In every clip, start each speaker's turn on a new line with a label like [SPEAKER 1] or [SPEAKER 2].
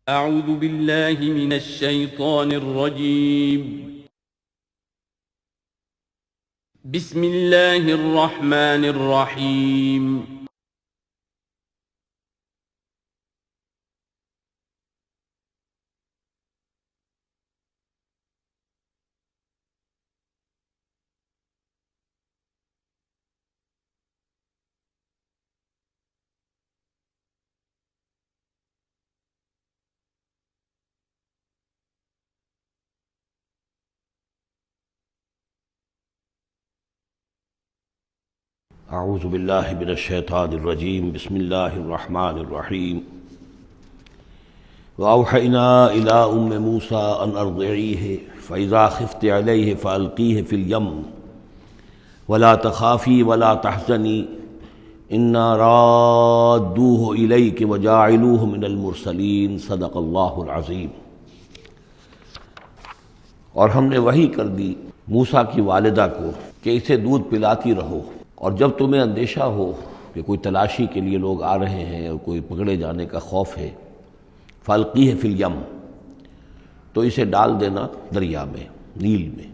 [SPEAKER 1] اعوذ باللہ من الشیطان الرجیم بسم اللہ الرحمن الرحیم
[SPEAKER 2] اعوذ باللہ من الشیطان الرجیم بسم اللہ الرحمن الرحیم وأوحینا الی موسیٰ ان ارضعیہ فاذا خفت علیہ فالقیہ فی الیم ولا تخافی ولا تحزنی انا رادوہ الیک وجاعلوہ من المرسلین صدق اللہ العظیم۔ اور ہم نے وحی کر دی موسیٰ کی والدہ کو کہ اسے دودھ پلاتی رہو، اور جب تمہیں اندیشہ ہو کہ کوئی تلاشی کے لیے لوگ آ رہے ہیں اور کوئی پکڑے جانے کا خوف ہے، فالقیہ فی الیم، تو اسے ڈال دینا دریا میں، نیل میں،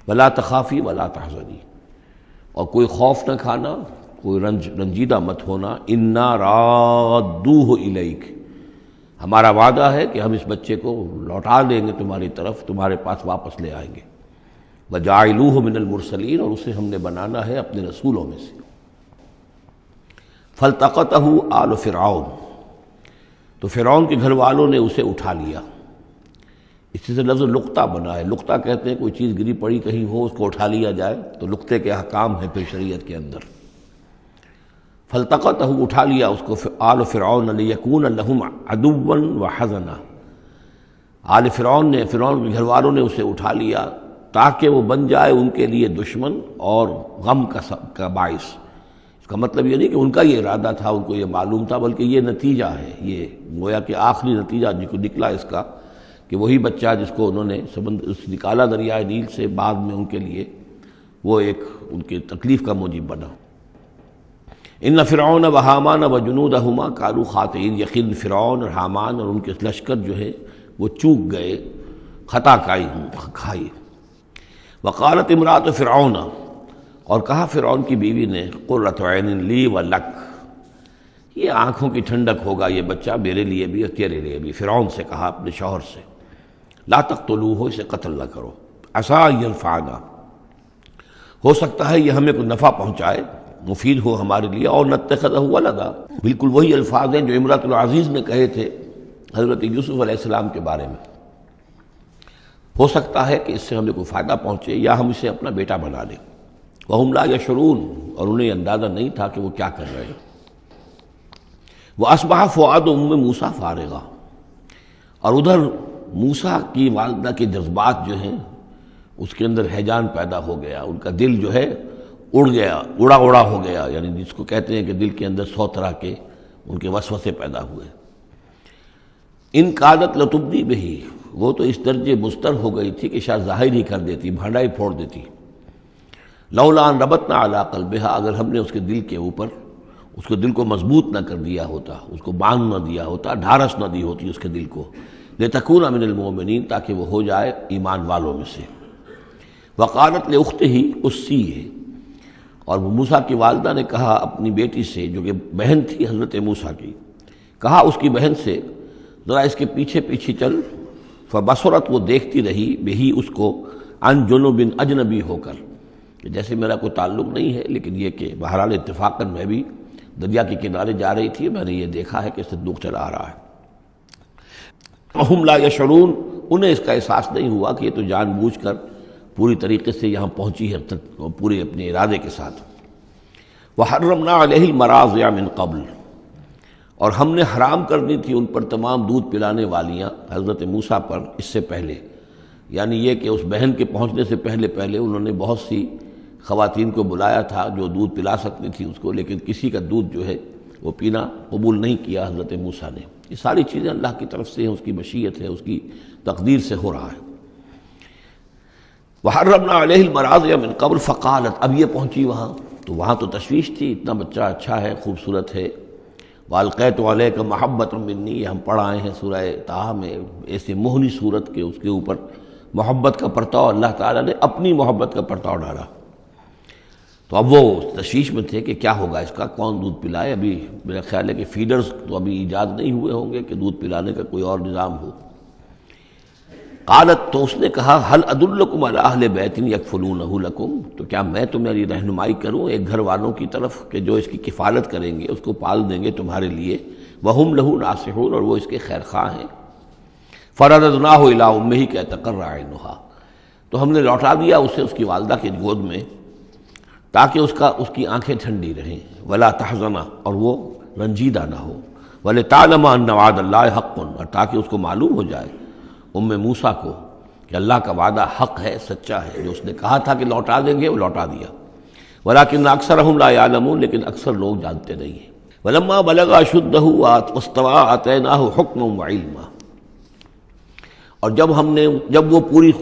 [SPEAKER 2] ولا تخافی ولا تحزنی، اور کوئی خوف نہ کھانا، کوئی رنجیدہ مت ہونا، انا رادوہ الیک، ہمارا وعدہ ہے کہ ہم اس بچے کو لوٹا دیں گے تمہاری طرف، تمہارے پاس واپس لے آئیں گے، وجاعلوہ من المرسلین، اور اسے ہم نے بنانا ہے اپنے رسولوں میں سے۔ فالتقطہ آل فرعون، تو فرعون کے گھر والوں نے اسے اٹھا لیا۔ اسی سے لفظ لقطہ بنا ہے، لقطہ کہتے ہیں کوئی چیز گری پڑی کہیں ہو اس کو اٹھا لیا جائے، تو لقطے کے احکام ہیں پھر شریعت کے اندر۔ فالتقطہ، اٹھا لیا اس کو آل فرعون لیکون لہم عدوا وحزنا، آل فرعون نے، فرعون کے گھر والوں نے اسے اٹھا لیا تاکہ وہ بن جائے ان کے لیے دشمن اور غم کا باعث۔ اس کا مطلب یہ نہیں کہ ان کا یہ ارادہ تھا، ان کو یہ معلوم تھا، بلکہ یہ نتیجہ ہے، یہ گویا کہ آخری نتیجہ نکلا اس کا، کہ وہی بچہ جس کو انہوں نے نکالا دریائے نیل سے، بعد میں ان کے لیے وہ ایک ان کی تکلیف کا موجب بنا۔ ان فرعون و حامان و جنودہما کانوا خاطئین، یقین فرعون اور حامان اور ان کے لشکر جو ہے وہ چوک گئے، خطا کھائی۔ وقالت امرأۃ فرعون، اور کہا فرعون کی بیوی نے، قرۃ عین لی ولک، یہ آنکھوں کی ٹھنڈک ہوگا یہ بچہ میرے لیے بھی اور تیرے لیے بھی۔ فرعون سے کہا اپنے شوہر سے، لا تقتلوہ، اسے قتل نہ کرو، عسیٰ ان ینفعنا، ہو سکتا ہے یہ ہمیں کوئی نفع پہنچائے، مفید ہو ہمارے لیے، اور نتخذہ ولدا، بالکل وہی الفاظ ہیں جو امرأۃ العزیز نے کہے تھے حضرت یوسف علیہ السلام کے بارے میں، ہو سکتا ہے کہ اس سے ہمیں کوئی فائدہ پہنچے یا ہم اسے اپنا بیٹا بنا لیں۔ وَهُمْ لَا يَشْعُرُونَ، اور انہیں اندازہ نہیں تھا کہ وہ کیا کر رہے ہیں۔ وَأَصْبَحَ فُؤَادُ أُمِّ مُوسَىٰ فَارِغًا، اور ادھر موسیٰ کی والدہ کے جذبات جو ہیں اس کے اندر ہیجان پیدا ہو گیا، ان کا دل جو ہے اڑ گیا، اڑا ہو گیا، یعنی جس کو کہتے ہیں کہ دل کے اندر 100 طرح کے ان کے وسوسے پیدا ہوئے۔ ان کادت لتبدی بہ، وہ تو اس درجے مضطر ہو گئی تھی کہ شاید ظاہر ہی کر دیتی، بھانڈا ہی پھوڑ دیتی۔ لولا ان ربطنا علی قلبہا، اگر ہم نے اس کے دل کے اوپر اس کو دل کو مضبوط نہ کر دیا ہوتا، اس کو باندھ نہ دیا ہوتا، ڈھارس نہ دی ہوتی اس کے دل کو، لتکون من المؤمنین، تاکہ وہ ہو جائے ایمان والوں میں سے۔ وقالت لاختہ قصیہ، اور موسیٰ کی والدہ نے کہا اپنی بیٹی سے جو کہ بہن تھی حضرت موسیٰ کی، کہا اس کی بہن سے، ذرا اس کے پیچھے پیچھے چل۔ فبصرت، وہ دیکھتی رہی، بہی اس کو، عن جنب، اجنبی ہو کر، کہ جیسے میرا کوئی تعلق نہیں ہے، لیکن یہ کہ بہرحال اتفاقاً میں بھی دریا کے کنارے جا رہی تھی، میں نے یہ دیکھا ہے کہ صندوق چلا آ رہا ہے۔ وَهُمْ لَا يَشْعُرُونَ، انہیں اس کا احساس نہیں ہوا کہ یہ تو جان بوجھ کر پوری طریقے سے یہاں پہنچی ہے، پورے اپنے ارادے کے ساتھ۔ وَحَرَّمْنَا عَلَيْهِ الْمَرَاضِعَ مِنْ قَبْلُ، اور ہم نے حرام کر دی تھی ان پر تمام دودھ پلانے والیاں حضرت موسیٰ پر اس سے پہلے، یعنی یہ کہ اس بہن کے پہنچنے سے پہلے انہوں نے بہت سی خواتین کو بلایا تھا جو دودھ پلا سکتی تھی اس کو، لیکن کسی کا دودھ جو ہے وہ پینا قبول نہیں کیا حضرت موسیٰ نے۔ یہ ساری چیزیں اللہ کی طرف سے ہیں، اس کی مشیت ہے، اس کی تقدیر سے ہو رہا ہے۔ وحرمنا علیہ المراضع من قبل فقالت، اب یہ پہنچی وہاں تو وہاں تو تشویش تھی، اتنا بچہ اچھا ہے، خوبصورت ہے، والقیت علیک محبۃ منی، یہ ہم پڑھ آئے ہیں سورہ طٰہٰ میں، ایسے موہنی صورت کے اس کے اوپر محبت کا پرتاؤ اللہ تعالیٰ نے اپنی محبت کا پرتاؤ ڈالا۔ تو اب وہ تشویش میں تھے کہ کیا ہوگا، اس کا کون دودھ پلائے۔ ابھی میرا خیال ہے کہ فیڈرز تو ابھی ایجاد نہیں ہوئے ہوں گے کہ دودھ پلانے کا کوئی اور نظام ہو۔ قالت، تو اس نے کہا، هل ادلکم علی اہل بیت یکفلونہ لکم، تو کیا میں تمہاری رہنمائی کروں ایک گھر والوں کی طرف کہ جو اس کی کفالت کریں گے، اس کو پال دیں گے تمہارے لیے، وہم لہ ناصحون، اور وہ اس کے خیر خواہ ہیں۔ فرددناہ الی امہ کہ تقر عینہا، تو ہم نے لوٹا دیا اسے اس کی والدہ کی گود میں تاکہ اس کی آنکھیں ٹھنڈی رہیں، ولا تحزن، اور وہ رنجیدہ نہ ہو، ولتعلم ان وعد اللہ حق، اور تاکہ اس کو معلوم ہو جائے موسیٰ کو کہ اللہ کا وعدہ حق ہے، سچا ہے، جو اس نے کہا تھا کہ لوٹا دیں گے وہ لوٹا دیا۔ ولکن اکثرہم لا یعلمون، لیکن اکثر لوگ جانتے نہیں ہیں۔ ولما بلغ اشدہ واستوى آتیناہ حکما وعلما، اور جب وہ پوری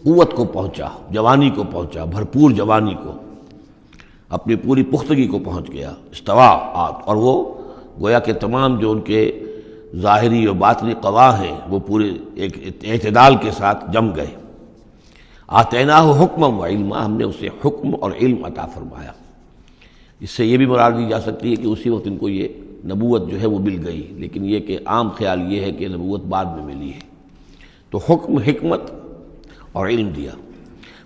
[SPEAKER 2] قوت کو پہنچا، جوانی کو پہنچا، بھرپور جوانی کو، اپنی پوری پختگی کو پہنچ گیا، استوا، اور وہ گویا کہ تمام جو ان کے ظاہری اور باطنی قواہ ہیں وہ پورے ایک اعتدال کے ساتھ جم گئے۔ آتیناہ حکما و علما، ہم نے اسے حکم اور علم عطا فرمایا۔ اس سے یہ بھی مراد دی جا سکتی ہے کہ اسی وقت ان کو یہ نبوت جو ہے وہ مل گئی، لیکن یہ کہ عام خیال یہ ہے کہ نبوت بعد میں ملی ہے۔ تو حکم، حکمت اور علم دیا۔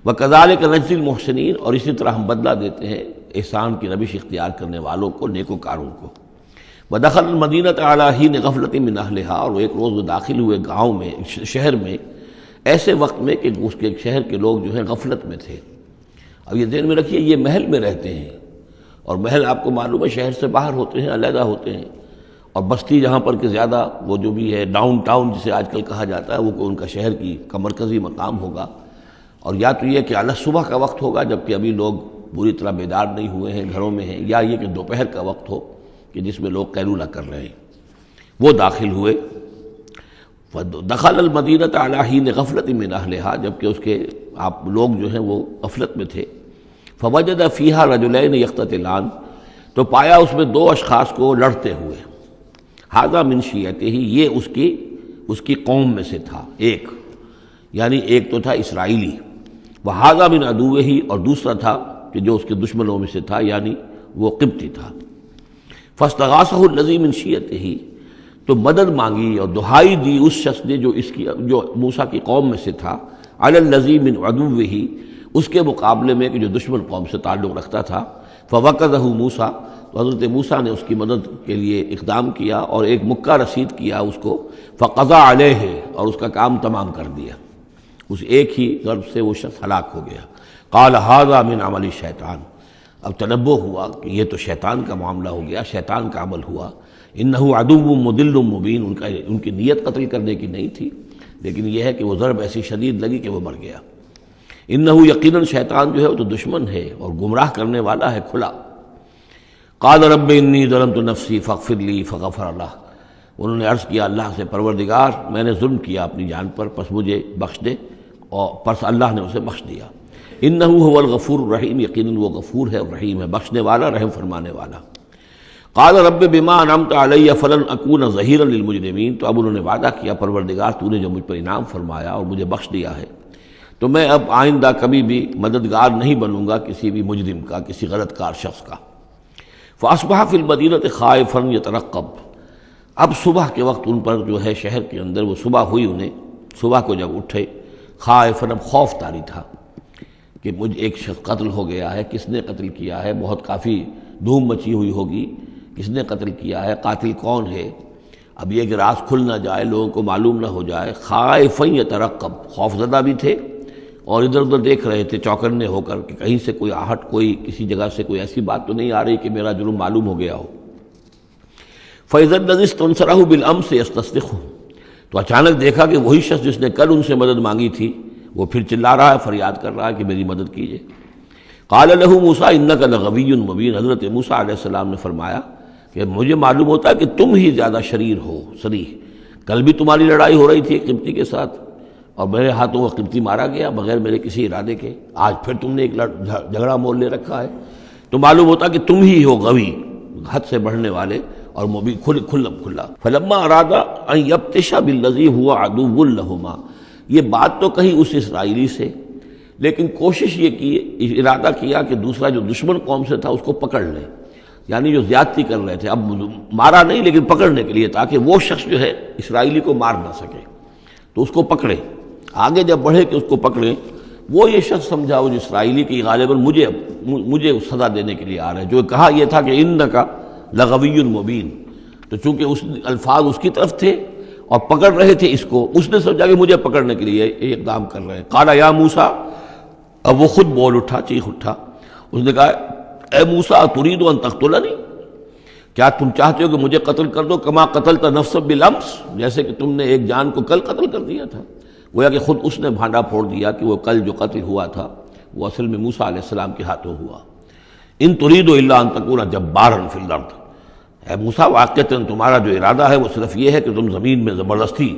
[SPEAKER 2] وَكَذَلِكَ نَجْزِي الْمُحْسِنِينَ، اور اسی طرح ہم بدلہ دیتے ہیں احسان کی روش اختیار کرنے والوں کو، نیکوکاروں کو۔ وَدَخَلَ الْمَدِينَةَ عَلَىٰ حِينِ غَفْلَةٍ مِّنْ أَهْلِهَا، اور وہ ایک روز وہ داخل ہوئے گاؤں میں، شہر میں، ایسے وقت میں کہ اس کے شہر کے لوگ جو ہیں غفلت میں تھے۔ اب یہ ذہن میں رکھیے، یہ محل میں رہتے ہیں، اور محل آپ کو معلوم ہے شہر سے باہر ہوتے ہیں، علیحدہ ہوتے ہیں، اور بستی جہاں پر کہ زیادہ وہ جو بھی ہے ڈاؤن ٹاؤن جسے آج کل کہا جاتا ہے، وہ ان کا شہر کا مرکزی مقام ہوگا۔ اور یا تو یہ کہ اعلیٰ صبح کا وقت ہوگا جبکہ ابھی لوگ پوری طرح بیدار نہیں ہوئے ہیں، گھروں میں ہیں، یا یہ کہ دوپہر کا وقت ہو کہ جس میں لوگ قیلولہ کر رہے ہیں۔ وہ داخل ہوئے، دخل المدینۃ علی حین غفلۃ من اہلہا، جبکہ اس کے آپ لوگ جو ہیں وہ غفلت میں تھے۔ فوجد فیہا رجلین یقتتلان، تو پایا اس میں دو اشخاص کو لڑتے ہوئے۔ ھذا من شیعتہ، یہ اس کی قوم میں سے تھا، ایک یعنی ایک تو تھا اسرائیلی، وھذا من عدوہ، اور دوسرا تھا کہ جو اس کے دشمنوں میں سے تھا، یعنی وہ قبطی تھا۔ فاستغاثہ الذی من شیعتہ، تو مدد مانگی اور دہائی دی اس شخص نے جو موسیٰ کی قوم میں سے تھا، علی الذی من عدوہ، اس کے مقابلے میں کہ جو دشمن قوم سے تعلق رکھتا تھا۔ فوقظہ موسیٰ، تو حضرت موسیٰ نے اس کی مدد کے لیے اقدام کیا اور ایک مکہ رسید کیا اس کو، فقضى علیہ، اور اس کا کام تمام کر دیا، اس ایک ہی ضرب سے وہ شخص ہلاک ہو گیا۔ قال ھذا من عمل الشیطان، اب تنبہ ہوا کہ یہ تو شیطان کا معاملہ ہو گیا، شیطان کا عمل ہوا۔ انہ عدو مضل مبین، ان کی نیت قتل کرنے کی نہیں تھی، لیکن یہ ہے کہ وہ ضرب ایسی شدید لگی کہ وہ مر گیا۔ انہ، یقیناً شیطان جو ہے وہ تو دشمن ہے اور گمراہ کرنے والا ہے کھلا۔ قال رب انی ظلمت نفسی فاغفر لی، فغفر اللہ، انہوں نے عرض کیا اللہ سے، پروردگار میں نے ظلم کیا اپنی جان پر، پس مجھے بخش دے، اور پس اللہ نے اسے بخش دیا۔ انہ هو الغفور الرحیم، یقیناً وہ غفور ہے اور رحیم ہے، بخشنے والا، رحم فرمانے والا۔ قال رب بما انعمت علی فلن اکون ظہیرا للمجرمین، تو اب انہوں نے وعدہ کیا پروردگار تو نے جو مجھ پر انعام فرمایا اور مجھے بخش دیا ہے، تو میں اب آئندہ کبھی بھی مددگار نہیں بنوں گا کسی بھی مجرم کا، کسی غلط کار شخص کا۔ فاصبح فی المدینۃ خائفا یترقب، اب صبح کے وقت ان پر جو ہے شہر کے اندر وہ صبح ہوئی، انہیں صبح کو جب اٹھے، خائفا، اب خوف طاری تھا کہ مجھ ایک شخص قتل ہو گیا ہے، کس نے قتل کیا ہے، بہت کافی دھوم مچی ہوئی ہوگی، کس نے قتل کیا ہے، قاتل کون ہے، اب یہ کہ راز کھل نہ جائے، لوگوں کو معلوم نہ ہو جائے۔ خائفا یترقب، خوف زدہ بھی تھے اور ادھر ادھر دیکھ رہے تھے چوکنے ہو کر کہ کہیں سے کوئی آہٹ، کوئی کسی جگہ سے کوئی ایسی بات تو نہیں آ رہی کہ میرا جرم معلوم ہو گیا ہو۔ فَإِذَا الَّذِي اسْتَنصَرَهُ بِالْأَمْسِ يَسْتَصْرِخُهُ، تو اچانک دیکھا کہ وہی شخص جس نے کل ان سے مدد مانگی تھی وہ پھر چلا رہا ہے، فریاد کر رہا ہے کہ میری مدد کیجیے۔ قَالَ لَهُ مُوسَىٰ إِنَّكَ لَغَوِيٌّ مُبِينٌ، حضرت موسیٰ علیہ السلام نے فرمایا کہ مجھے معلوم ہوتا ہے کہ تم ہی زیادہ شریر ہو، صریح، کل بھی تمہاری لڑائی ہو رہی تھی ایک قبطی کے ساتھ اور میرے ہاتھوں وہ قبطی مارا گیا بغیر میرے کسی ارادے کے، آج پھر تم نے ایک جھگڑا مول لے رکھا ہے، تو معلوم ہوتا کہ تم ہی ہو غوی، حد سے بڑھنے والے، اور مبین کھلا فلما اراد ان یبطش بالذی هو عدو لهما، یہ بات تو کہی اس اسرائیلی سے، لیکن کوشش یہ کی، ارادہ کیا کہ دوسرا جو دشمن قوم سے تھا اس کو پکڑ لیں، یعنی جو زیادتی کر رہے تھے، اب مارا نہیں لیکن پکڑنے کے لیے، تاکہ وہ شخص جو ہے اسرائیلی کو مار نہ سکے، تو اس کو پکڑے۔ آگے جب بڑھے کہ اس کو پکڑے، وہ یہ شخص سمجھا وہ جو اسرائیلی کی غالباً مجھے سزا دینے کے لیے آ رہے ہیں، جو کہا یہ تھا کہ انک لغوی مبین، تو چونکہ اس الفاظ اس کی طرف تھے اور پکڑ رہے تھے اس کو، اس نے سمجھا کہ مجھے پکڑنے کے لیے یہ اقدام کر رہے ہیں۔ قال یا موسیٰ، اب وہ خود بول اٹھا، چیخ اٹھا، اس نے کہا اے موسیٰ ترید ان تقتلنی، کیا تم چاہتے ہو کہ مجھے قتل کر دو؟ کما قتلت نفسا بالامس، جیسے کہ تم نے ایک جان کو کل قتل کر دیا تھا۔ گویا کہ خود اس نے بھانڈا پھوڑ دیا کہ وہ کل جو قتل ہوا تھا وہ اصل میں موسیٰ علیہ السلام کے ہاتھوں ہوا۔ ان ترید الا ان تکون جبارا فی الارض، اے موسیٰ واقعتاً تمہارا جو ارادہ ہے وہ صرف یہ ہے کہ تم زمین میں زبردستی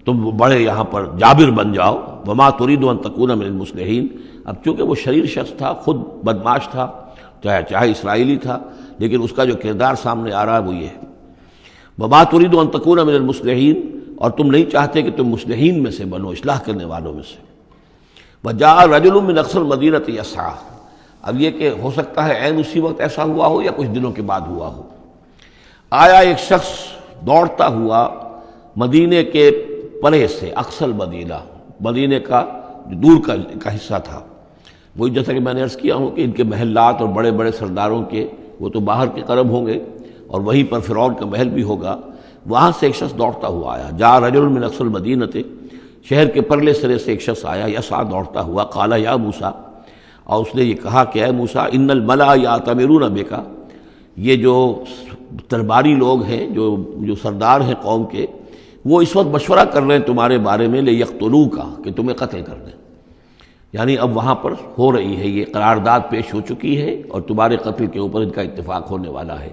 [SPEAKER 2] تم بڑے یہاں پر جابر بن جاؤ۔ وما ترید ان تکون من المصلحین، اب چونکہ وہ شریر شخص تھا، خود بدمعاش تھا، چاہے اسرائیلی تھا، لیکن اس کا جو کردار سامنے آ رہا ہے وہ یہ ہے، وما ترید ان تکون من المصلحین، اور تم نہیں چاہتے کہ تم مصلحین میں سے بنو، اصلاح کرنے والوں میں سے۔ وجاء رجل من اقصى المدینۃ یسعیٰ، اب یہ کہ ہو سکتا ہے عین اسی وقت ایسا ہوا ہو یا کچھ دنوں کے بعد ہوا ہو، آیا ایک شخص دوڑتا ہوا مدینے کے پرے سے، اقصى المدینہ، مدینے کا دور کا حصہ تھا، وہی جیسا کہ میں نے عرض کیا ہوں کہ ان کے محلات اور بڑے بڑے سرداروں کے وہ تو باہر کے قرب ہوں گے، اور وہیں پر فرعون کا محل بھی ہوگا، وہاں سے ایک شخص دوڑتا ہوا آیا۔ جاء رجل من اقصى المدینۃ، شہر کے پرلے سرے سے ایک شخص آیا، یسعیٰ دوڑتا ہوا، قال یا موسیٰ، اور اس نے یہ کہا کہ اے موسیٰ ان الملأ یأتمرون بک، یہ جو درباری لوگ ہیں، جو سردار ہیں قوم کے، وہ اس وقت مشورہ کر رہے ہیں تمہارے بارے میں لیقتلوک، کہ تمہیں قتل کر دیں، یعنی اب وہاں پر ہو رہی ہے، یہ قرارداد پیش ہو چکی ہے اور تمہارے قتل کے اوپر ان کا اتفاق ہونے والا ہے،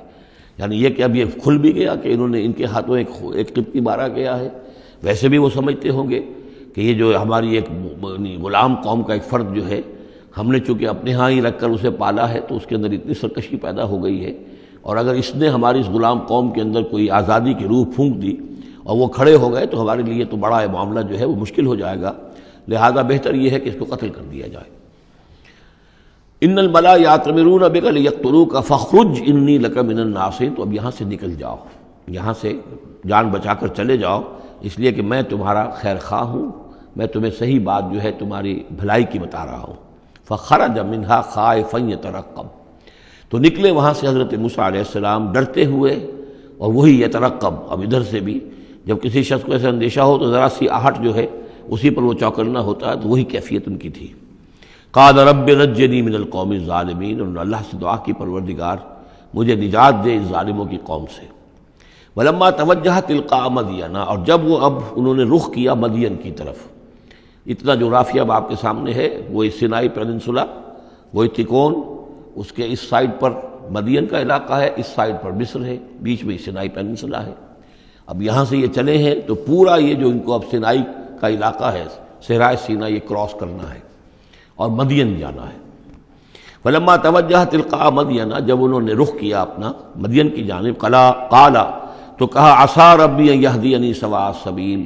[SPEAKER 2] یعنی یہ کہ اب یہ کھل بھی گیا کہ انہوں نے ان کے ہاتھوں ایک قبطی مارا گیا ہے۔ ویسے بھی وہ سمجھتے ہوں گے کہ یہ جو ہماری ایک غلام قوم کا ایک فرد جو ہے، ہم نے چونکہ اپنے ہاں ہی رکھ کر اسے پالا ہے تو اس کے اندر اتنی سرکشی پیدا ہو گئی ہے، اور اگر اس نے ہماری اس غلام قوم کے اندر کوئی آزادی کی روح پھونک دی اور وہ کھڑے ہو گئے تو ہمارے لیے تو بڑا معاملہ جو ہے وہ مشکل ہو جائے گا، لہذا بہتر یہ ہے کہ اس کو قتل کر دیا جائے۔ ان الملأ یأتمرون بک لیقتلوک فاخرج انی لک من الناصحین، تو اب یہاں سے نکل جاؤ، یہاں سے جان بچا کر چلے جاؤ، اس لیے کہ میں تمہارا خیر خواہ ہوں، میں تمہیں صحیح بات جو ہے تمہاری بھلائی کی بتا رہا ہوں۔ فخرج منہا خائفا یترقب، تو نکلے وہاں سے حضرت موسیٰ علیہ السلام ڈرتے ہوئے، اور وہی یترقب، اب ادھر سے بھی جب کسی شخص کو ایسا اندیشہ ہو تو ذرا سی آہٹ جو ہے اسی پر وہ چوکنا ہوتا ہے، تو وہی کیفیت ان کی تھی۔ قال رب نجنی من القوم الظالمین، انہوں نے اللہ سے دعا کی پروردگار مجھے نجات دے اس ظالموں کی قوم سے۔ ولما توجہ تلقاء مدین، اور جب وہ اب انہوں نے رخ کیا مدین کی طرف، اتنا جو رافیہ اب آپ کے سامنے ہے وہ سینائی پیننسولا، وہ تکون، اس کے اس سائڈ پر مدین کا علاقہ ہے، اس سائڈ پر مصر ہے، بیچ میں سینائی پیننسولا ہے۔ اب یہاں سے یہ چلے ہیں تو پورا یہ جو ان کو اب سینائی کا علاقہ ہے، صحرائے سینا، یہ کراس کرنا ہے اور مدین جانا ہے۔ فلما توجہ تلقاء مدین، جب انہوں نے رخ کیا اپنا مدین کی جانب، قال، تو کہا عسیٰ ربی ان یہدینی سواء السبیل،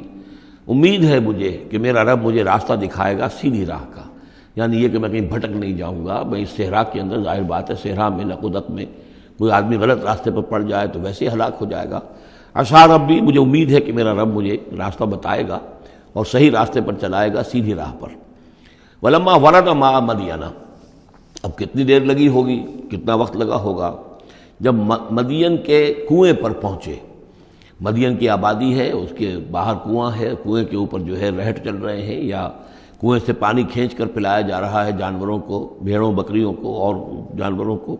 [SPEAKER 2] امید ہے مجھے کہ میرا رب مجھے راستہ دکھائے گا سیدھی راہ کا، یعنی یہ کہ میں کہیں بھٹک نہیں جاؤں گا، میں اس صحرا کے اندر، ظاہر بات ہے صحرا میں لقدق میں کوئی آدمی غلط راستے پر پڑ جائے تو ویسے ہلاک ہو جائے گا۔ عسیٰ ربی، مجھے امید ہے کہ میرا رب مجھے راستہ بتائے گا اور صحیح راستے پر چلائے گا، سیدھی راہ پر۔ ولما ورد ماء مدین، اب کتنی دیر لگی ہوگی، کتنا وقت لگا ہوگا، جب مدین کے کنویں پر پہنچے، مدین کی آبادی ہے، اس کے باہر کنواں ہے، کنویں کے اوپر جو ہے رہٹ چل رہے ہیں، یا کنویں سے پانی کھینچ کر پلایا جا رہا ہے جانوروں کو، بھیڑوں بکریوں کو اور جانوروں کو۔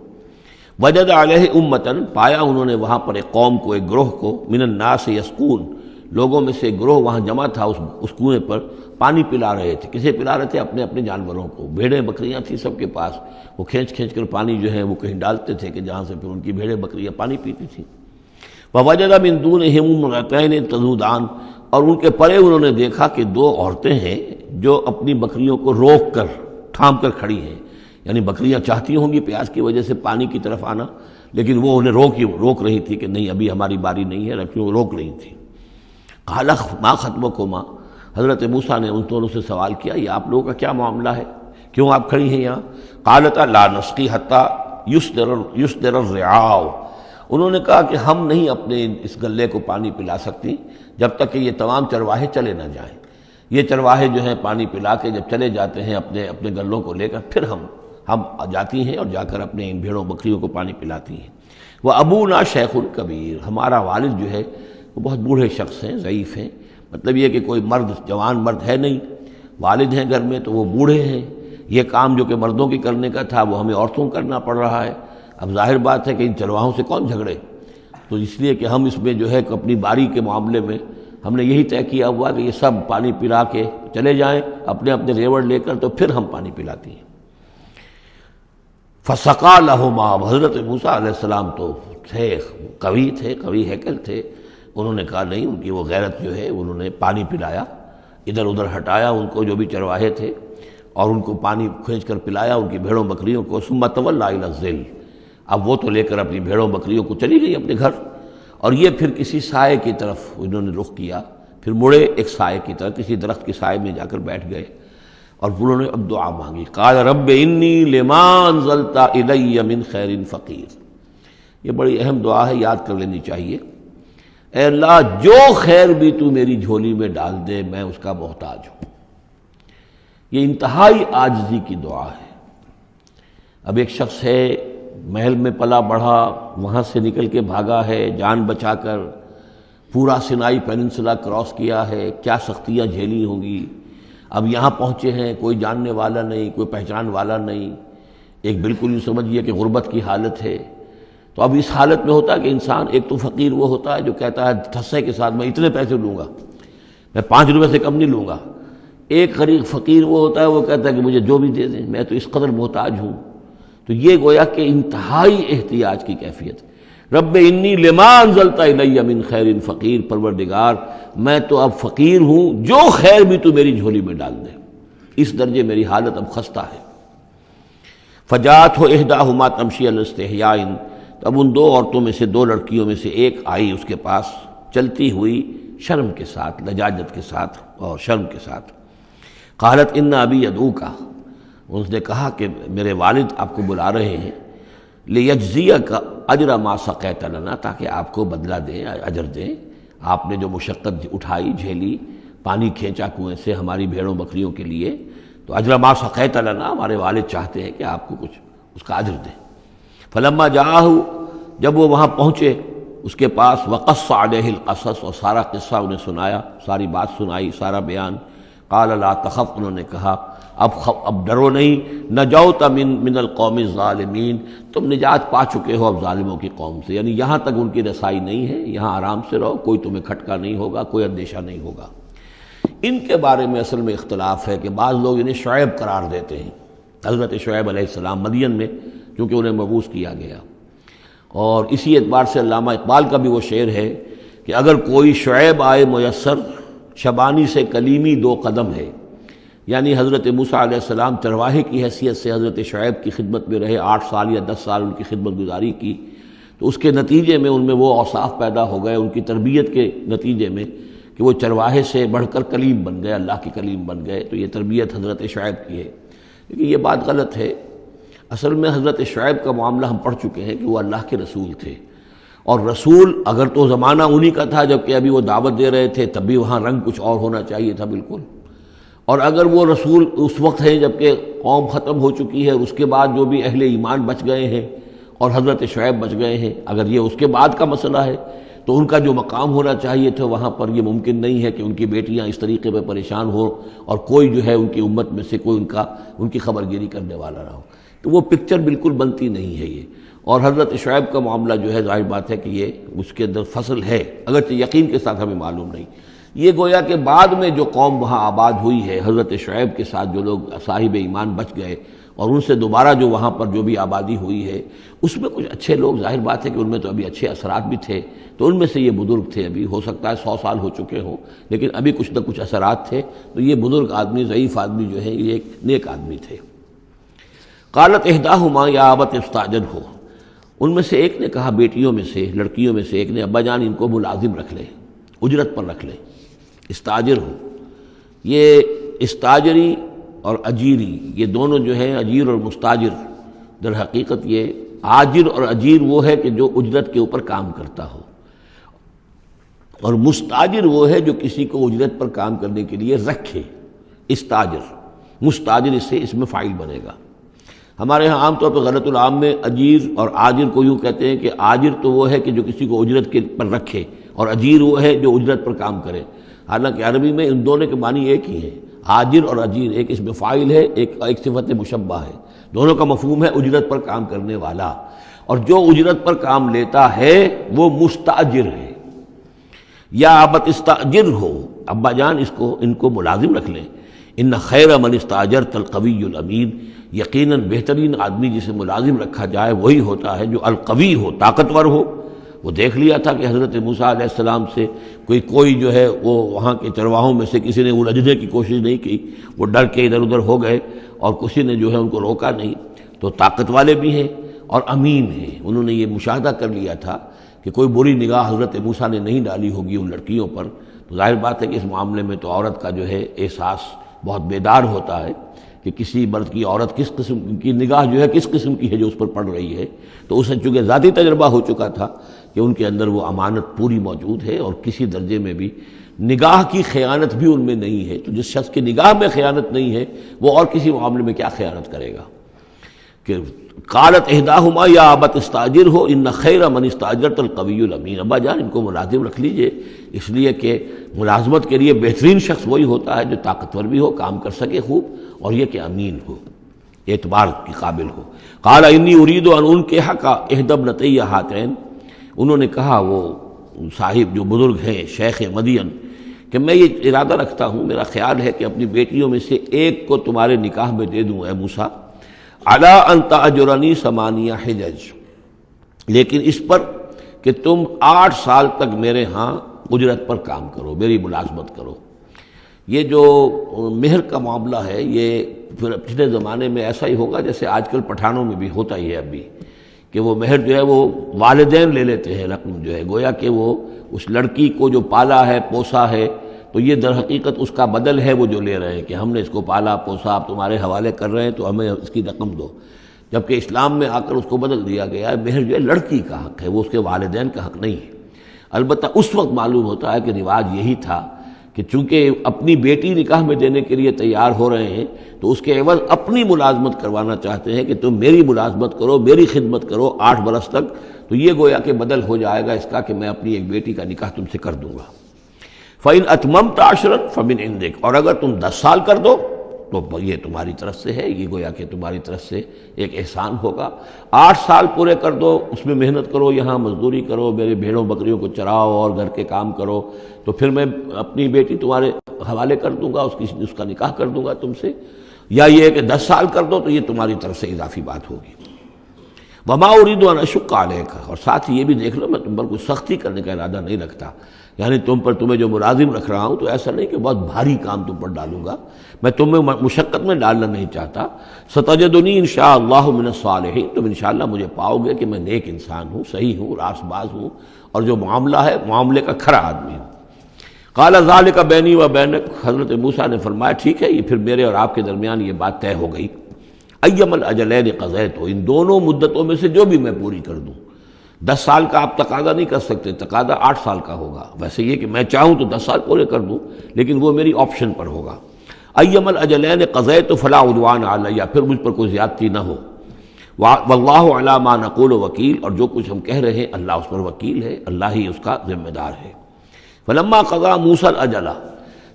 [SPEAKER 2] وجد علیہ امتن، پایا انہوں نے وہاں پر ایک قوم کو، ایک گروہ کو، من الناس یسقون، لوگوں میں سے ایک گروہ وہاں جمع تھا اس کنویں پر، پانی پلا رہے تھے۔ کسے پلا رہے تھے؟ اپنے اپنے جانوروں کو، بھیڑیں بکریاں تھیں سب کے پاس، وہ کھینچ کھینچ کر پانی جو ہے وہ کہیں ڈالتے تھے کہ جہاں سے پھر ان کی بھیڑیں بکریاں پانی پیتی تھیں۔ ووجد من دونہم امرأتین تذودان، اور ان کے پرے انہوں نے دیکھا کہ دو عورتیں ہیں جو اپنی بکریوں کو روک کر تھام کر کھڑی ہیں، یعنی بکریاں چاہتی ہوں گی پیاس کی وجہ سے پانی کی طرف آنا، لیکن وہ انہیں روک رہی تھی کہ نہیں ابھی ہماری باری نہیں ہے، رکھیں، وہ روک رہی تھی۔ قال ما خطبکما، حضرت موسیٰ نے ان دونوں سے سوال کیا یہ آپ لوگوں کا کیا معاملہ ہے، کیوں آپ کھڑی ہیں یہاں؟ قالتا لا نسقی حتی یصدر الرعاء، انہوں نے کہا کہ ہم نہیں اپنے اس گلے کو پانی پلا سکتی جب تک کہ یہ تمام چرواہے چلے نہ جائیں۔ یہ چرواہے جو ہیں پانی پلا کے جب چلے جاتے ہیں اپنے گلوں کو لے کر، پھر ہم جاتی ہیں اور جا کر اپنے ان بھیڑوں بکریوں کو پانی پلاتی ہیں۔ وہ ابونا شیخ کبیر، ہمارا والد جو ہے وہ بہت بوڑھے شخص ہیں، ضعیف ہیں، مطلب یہ کہ کوئی مرد جوان مرد ہے نہیں، والد ہیں گھر میں تو وہ بوڑھے ہیں، یہ کام جو کہ مردوں کی کرنے کا تھا وہ ہمیں عورتوں کو کرنا پڑ رہا ہے۔ اب ظاہر بات ہے کہ ان چرواہوں سے کون جھگڑے، تو اس لیے کہ ہم اس میں جو ہے اپنی باری کے معاملے میں ہم نے یہی طے کیا ہوا کہ یہ سب پانی پلا کے چلے جائیں اپنے اپنے ریوڑ لے کر، تو پھر ہم پانی پلاتی ہیں۔ فسقا لہما، حضرت موسیٰ علیہ السلام تو قوی ہیکل تھے، انہوں نے کہا نہیں، ان کی وہ غیرت جو ہے انہوں نے پانی پلایا، ادھر ادھر ہٹایا ان کو جو بھی چرواہے تھے اور ان کو پانی کھینچ کر پلایا ان کی بھیڑوں بکریوں کو۔ ثم تولی الی الظل، اب وہ تو لے کر اپنی بھیڑوں بکریوں کو چلی گئی اپنے گھر، اور یہ پھر کسی سائے کی طرف انہوں نے رخ کیا، پھر مڑے ایک سائے کی طرف، کسی درخت کے سائے میں جا کر بیٹھ گئے اور انہوں نے اب دعا مانگی۔ قال رب انی لما انزلت الی من خیر فقیر، یہ بڑی اہم دعا ہے، یاد کر لینی چاہیے۔ اے اللہ جو خیر بھی تو میری جھولی میں ڈال دے میں اس کا محتاج ہوں۔ یہ انتہائی عاجزی کی دعا ہے۔ اب ایک شخص ہے محل میں پلا بڑھا، وہاں سے نکل کے بھاگا ہے جان بچا کر، پورا سینائی پیننسلا کراس کیا ہے، کیا سختیاں جھیلی ہوں گی، اب یہاں پہنچے ہیں، کوئی جاننے والا نہیں، کوئی پہچان والا نہیں، ایک بالکل یوں سمجھیے کہ غربت کی حالت ہے۔ تو اب اس حالت میں ہوتا ہے کہ انسان، ایک تو فقیر وہ ہوتا ہے جو کہتا ہے ٹھسے کے ساتھ میں اتنے پیسے لوں گا، میں 5 روپے سے کم نہیں لوں گا۔ ایک غریب فقیر وہ ہوتا ہے وہ کہتا ہے کہ مجھے جو بھی دے دیں، میں تو اس قدر محتاج ہوں۔ تو یہ گویا کہ انتہائی احتیاج کی کیفیت ہے۔ رب انی لما انزلت الی من خیر فقیر، پروردگار میں تو اب فقیر ہوں، جو خیر بھی تو میری جھولی میں ڈال دے، اس درجے میری حالت اب خستہ ہے۔ فجاءتہ احداہما تمشی علی استحیاء، اب ان 2 عورتوں میں سے 2 لڑکیوں میں سے ایک آئی اس کے پاس چلتی ہوئی شرم کے ساتھ، لجاجت کے ساتھ اور شرم کے ساتھ۔ قالت ان ابی یدعوک، اس نے کہا کہ میرے والد آپ کو بلا رہے ہیں، لیجزیک اجر ما سقیت لنا، تاکہ آپ کو بدلہ دیں، اجر دیں، آپ نے جو مشقت اٹھائی جھیلی، پانی کھینچا کنویں سے ہماری بھیڑوں بکریوں کے لیے، تو اجر ما سقیت لنا، ہمارے والد چاہتے ہیں کہ آپ کو کچھ اس کا اجر دیں۔ فلما جاءہ، جب وہ وہاں پہنچے اس کے پاس، وقص علیہ القصص، اور سارا قصہ انہیں سنایا، ساری بات سنائی، سارا بیان۔ قال لا تخف، انہوں نے کہا اب ڈرو نہیں، نجوت من القوم الظالمین، تم نجات پا چکے ہو اب ظالموں کی قوم سے، یعنی یہاں تک ان کی رسائی نہیں ہے، یہاں آرام سے رہو، کوئی تمہیں کھٹکا نہیں ہوگا، کوئی اندیشہ نہیں ہوگا۔ ان کے بارے میں اصل میں اختلاف ہے کہ بعض لوگ انہیں شعیب قرار دیتے ہیں، حضرت شعیب علیہ السلام مدین میں کیونکہ انہیں مبعوث کیا گیا، اور اسی اعتبار سے علامہ اقبال کا بھی وہ شعر ہے کہ اگر کوئی شعیب آئے میسر، شبانی سے کلیمی 2 قدم ہے، یعنی حضرت موسیٰ علیہ السلام چرواہے کی حیثیت سے حضرت شعیب کی خدمت میں رہے، 8 سال یا 10 سال ان کی خدمت گزاری کی، تو اس کے نتیجے میں ان میں وہ اوصاف پیدا ہو گئے، ان کی تربیت کے نتیجے میں کہ وہ چرواہے سے بڑھ کر کلیم بن گئے، اللہ کے کلیم بن گئے، تو یہ تربیت حضرت شعیب کی ہے۔ لیکن یہ بات غلط ہے، اصل میں حضرت شعیب کا معاملہ ہم پڑھ چکے ہیں کہ وہ اللہ کے رسول تھے، اور رسول اگر تو زمانہ انہی کا تھا جب کہ ابھی وہ دعوت دے رہے تھے، تب بھی وہاں رنگ کچھ اور ہونا چاہیے تھا بالکل، اور اگر وہ رسول اس وقت ہیں جب کہ قوم ختم ہو چکی ہے، اس کے بعد جو بھی اہل ایمان بچ گئے ہیں اور حضرت شعیب بچ گئے ہیں، اگر یہ اس کے بعد کا مسئلہ ہے تو ان کا جو مقام ہونا چاہیے تھا وہاں پر یہ ممکن نہیں ہے کہ ان کی بیٹیاں اس طریقے پہ پریشان ہوں اور کوئی جو ہے ان کی امت میں سے کوئی ان کی خبر گیری کرنے والا نہ ہو، تو وہ پکچر بالکل بنتی نہیں ہے یہ۔ اور حضرت شعیب کا معاملہ جو ہے ظاہر بات ہے کہ یہ اس کے اندر فصل ہے، اگرچہ یقین کے ساتھ ہمیں معلوم نہیں، یہ گویا کہ بعد میں جو قوم وہاں آباد ہوئی ہے حضرت شعیب کے ساتھ، جو لوگ صاحب ایمان بچ گئے اور ان سے دوبارہ جو وہاں پر جو بھی آبادی ہوئی ہے، اس میں کچھ اچھے لوگ، ظاہر بات ہے کہ ان میں تو ابھی اچھے اثرات بھی تھے، تو ان میں سے یہ بزرگ تھے، ابھی ہو سکتا ہے 100 سال ہو چکے ہوں لیکن ابھی کچھ نہ کچھ اثرات تھے، تو یہ بزرگ آدمی، ضعیف آدمی جو ہے یہ ایک نیک آدمی تھے۔ قالت احداہما یا ابت استاجرہ، ان میں سے ایک نے کہا، بیٹیوں میں سے، لڑکیوں میں سے ایک نے، ابا جان ان کو ملازم رکھ لیں، اجرت پر رکھ لیں، استاجر ہو۔ یہ استاجری اور اجیری، یہ دونوں جو ہیں اجیر اور مستاجر، در حقیقت یہ آجر اور اجیر وہ ہے کہ جو اجرت کے اوپر کام کرتا ہو، اور مستاجر وہ ہے جو کسی کو اجرت پر کام کرنے کے لیے رکھے۔ استاجر، مستاجر اس سے اس میں فاعل بنے گا۔ ہمارے ہاں عام طور پہ غلط العام میں اجیر اور آجر کو یوں کہتے ہیں کہ آجر تو وہ ہے کہ جو کسی کو اجرت کے پر رکھے، اور اجیر وہ ہے جو اجرت پر کام کرے۔ حالانکہ عربی میں ان دونوں کے معنی ایک ہی ہیں، آجر اور اجیر، ایک اس میں فاعل ہے، ایک صفت مشبہ ہے، دونوں کا مفہوم ہے اجرت پر کام کرنے والا، اور جو اجرت پر کام لیتا ہے وہ مستاجر ہے۔ یا ابت استاجر ہو، ابا جان ان کو ملازم رکھ لیں۔ ان خیر من استاجرت القوی الامین، یقیناً بہترین آدمی جسے ملازم رکھا جائے وہی ہوتا ہے جو القوی ہو، طاقتور ہو۔ وہ دیکھ لیا تھا کہ حضرت موسیٰ علیہ السلام سے کوئی جو ہے وہ وہاں کے چرواہوں میں سے کسی نے الجھنے کی کوشش نہیں کی، وہ ڈر کے ادھر ادھر ہو گئے اور کسی نے جو ہے ان کو روکا نہیں۔ تو طاقت والے بھی ہیں اور امین ہیں۔ انہوں نے یہ مشاہدہ کر لیا تھا کہ کوئی بری نگاہ حضرت موسیٰ نے نہیں ڈالی ہوگی ان لڑکیوں پر، تو ظاہر بات ہے کہ اس معاملے میں تو عورت کا جو ہے احساس بہت بیدار ہوتا ہے کہ کسی مرد کی عورت کس قسم کی نگاہ جو ہے کس قسم کی ہے جو اس پر پڑ رہی ہے۔ تو اسے چونکہ ذاتی تجربہ ہو چکا تھا کہ ان کے اندر وہ امانت پوری موجود ہے، اور کسی درجے میں بھی نگاہ کی خیانت بھی ان میں نہیں ہے۔ تو جس شخص کی نگاہ میں خیانت نہیں ہے وہ اور کسی معاملے میں کیا خیانت کرے گا؟ کہ قالت احداہما یا ابت استاجر ہو ان خیر من استاجرت القوی الامین، ابا جان ان کو ملازم رکھ لیجئے، اس لیے کہ ملازمت کے لیے بہترین شخص وہی ہوتا ہے جو طاقتور بھی ہو، کام کر سکے خوب، اور یہ کہ امین ہو، اعتبار کے قابل ہو۔ قال انی ارید ان انکحک احدی ابنتی ہاتین، انہوں نے کہا وہ صاحب جو بزرگ ہیں شیخ مدین کہ میں یہ ارادہ رکھتا ہوں، میرا خیال ہے کہ اپنی بیٹیوں میں سے ایک کو تمہارے نکاح میں دے دوں اے موسیٰ، علی ان تأجرنی ثمانیہ حجج، لیکن اس پر کہ تم 8 سال تک میرے ہاں اجرت پر کام کرو، میری ملازمت کرو۔ یہ جو مہر کا معاملہ ہے یہ پھر پچھلے زمانے میں ایسا ہی ہوگا جیسے آج کل پٹھانوں میں بھی ہوتا ہی ہے ابھی، کہ وہ مہر جو ہے وہ والدین لے لیتے ہیں رقم جو ہے، گویا کہ وہ اس لڑکی کو جو پالا ہے پوسا ہے تو یہ در حقیقت اس کا بدل ہے وہ جو لے رہے ہیں کہ ہم نے اس کو پالا پوسا، آپ تمہارے حوالے کر رہے ہیں تو ہمیں اس کی رقم دو، جبکہ اسلام میں آ کر اس کو بدل دیا گیا ہے۔ مہر جو ہے لڑکی کا حق ہے، وہ اس کے والدین کا حق نہیں ہے۔ البتہ اس وقت معلوم ہوتا ہے کہ رواج یہی تھا کہ چونکہ اپنی بیٹی نکاح میں دینے کے لیے تیار ہو رہے ہیں تو اس کے عوض اپنی ملازمت کروانا چاہتے ہیں کہ تم میری ملازمت کرو، میری خدمت کرو 8 برس تک، تو یہ گویا کہ بدل ہو جائے گا اس کا کہ میں اپنی ایک بیٹی کا نکاح تم سے کر دوں گا۔ فَإِنْ أَتْمَمْتَ عَشْرًا فَمِنْ عِنْدِكَ، اور اگر تم 10 سال کر دو تو یہ تمہاری طرف سے ہے، یہ گویا کہ تمہاری طرف سے ایک احسان ہوگا۔ 8 سال پورے کر دو، اس میں محنت کرو، یہاں مزدوری کرو، میرے بھیڑوں بکریوں کو چراؤ اور گھر کے کام کرو، تو پھر میں اپنی بیٹی تمہارے حوالے کر دوں گا، اس کا نکاح کر دوں گا تم سے۔ یا یہ کہ 10 سال کر دو تو یہ تمہاری طرف سے اضافی بات ہوگی۔ وما اريد ان اشق عليك، اور ساتھ یہ بھی دیکھ لو میں تم پر کوئی سختی کرنے کا ارادہ نہیں رکھتا، یعنی تمہیں جو ملازم رکھ رہا ہوں تو ایسا نہیں کہ بہت بھاری کام تم پر ڈالوں گا، میں تمہیں مشقت میں ڈالنا نہیں چاہتا۔ ستجدنی انشاءاللہ من الصالحین، تم انشاءاللہ مجھے پاؤ گے کہ میں نیک انسان ہوں، صحیح ہوں، راست باز ہوں، اور جو معاملہ ہے معاملے کا کھرا آدمی ہوں۔ قال ذلك بینی و بینک، حضرت موسیٰ نے فرمایا ٹھیک ہے، یہ پھر میرے اور آپ کے درمیان یہ بات طے ہو گئی۔ ایم الاجلین قضیت، ان دونوں مدتوں میں سے جو بھی میں پوری کر دوں۔ 10 سال کا آپ تقاضا نہیں کر سکتے، تقاضا 8 سال کا ہوگا، ویسے یہ کہ میں چاہوں تو 10 سال پورے کر دوں لیکن وہ میری آپشن پر ہوگا۔ ایم الاجلین قضیت فلا عدوان علی، پھر مجھ پر کوئی زیادتی نہ ہو۔ واللہ علی ما نقول وکیل، اور جو کچھ ہم کہہ رہے ہیں اللہ اس پر وکیل ہے، اللہ ہی اس کا ذمہ دار ہے۔ فلما قضا موسیٰ الاجل،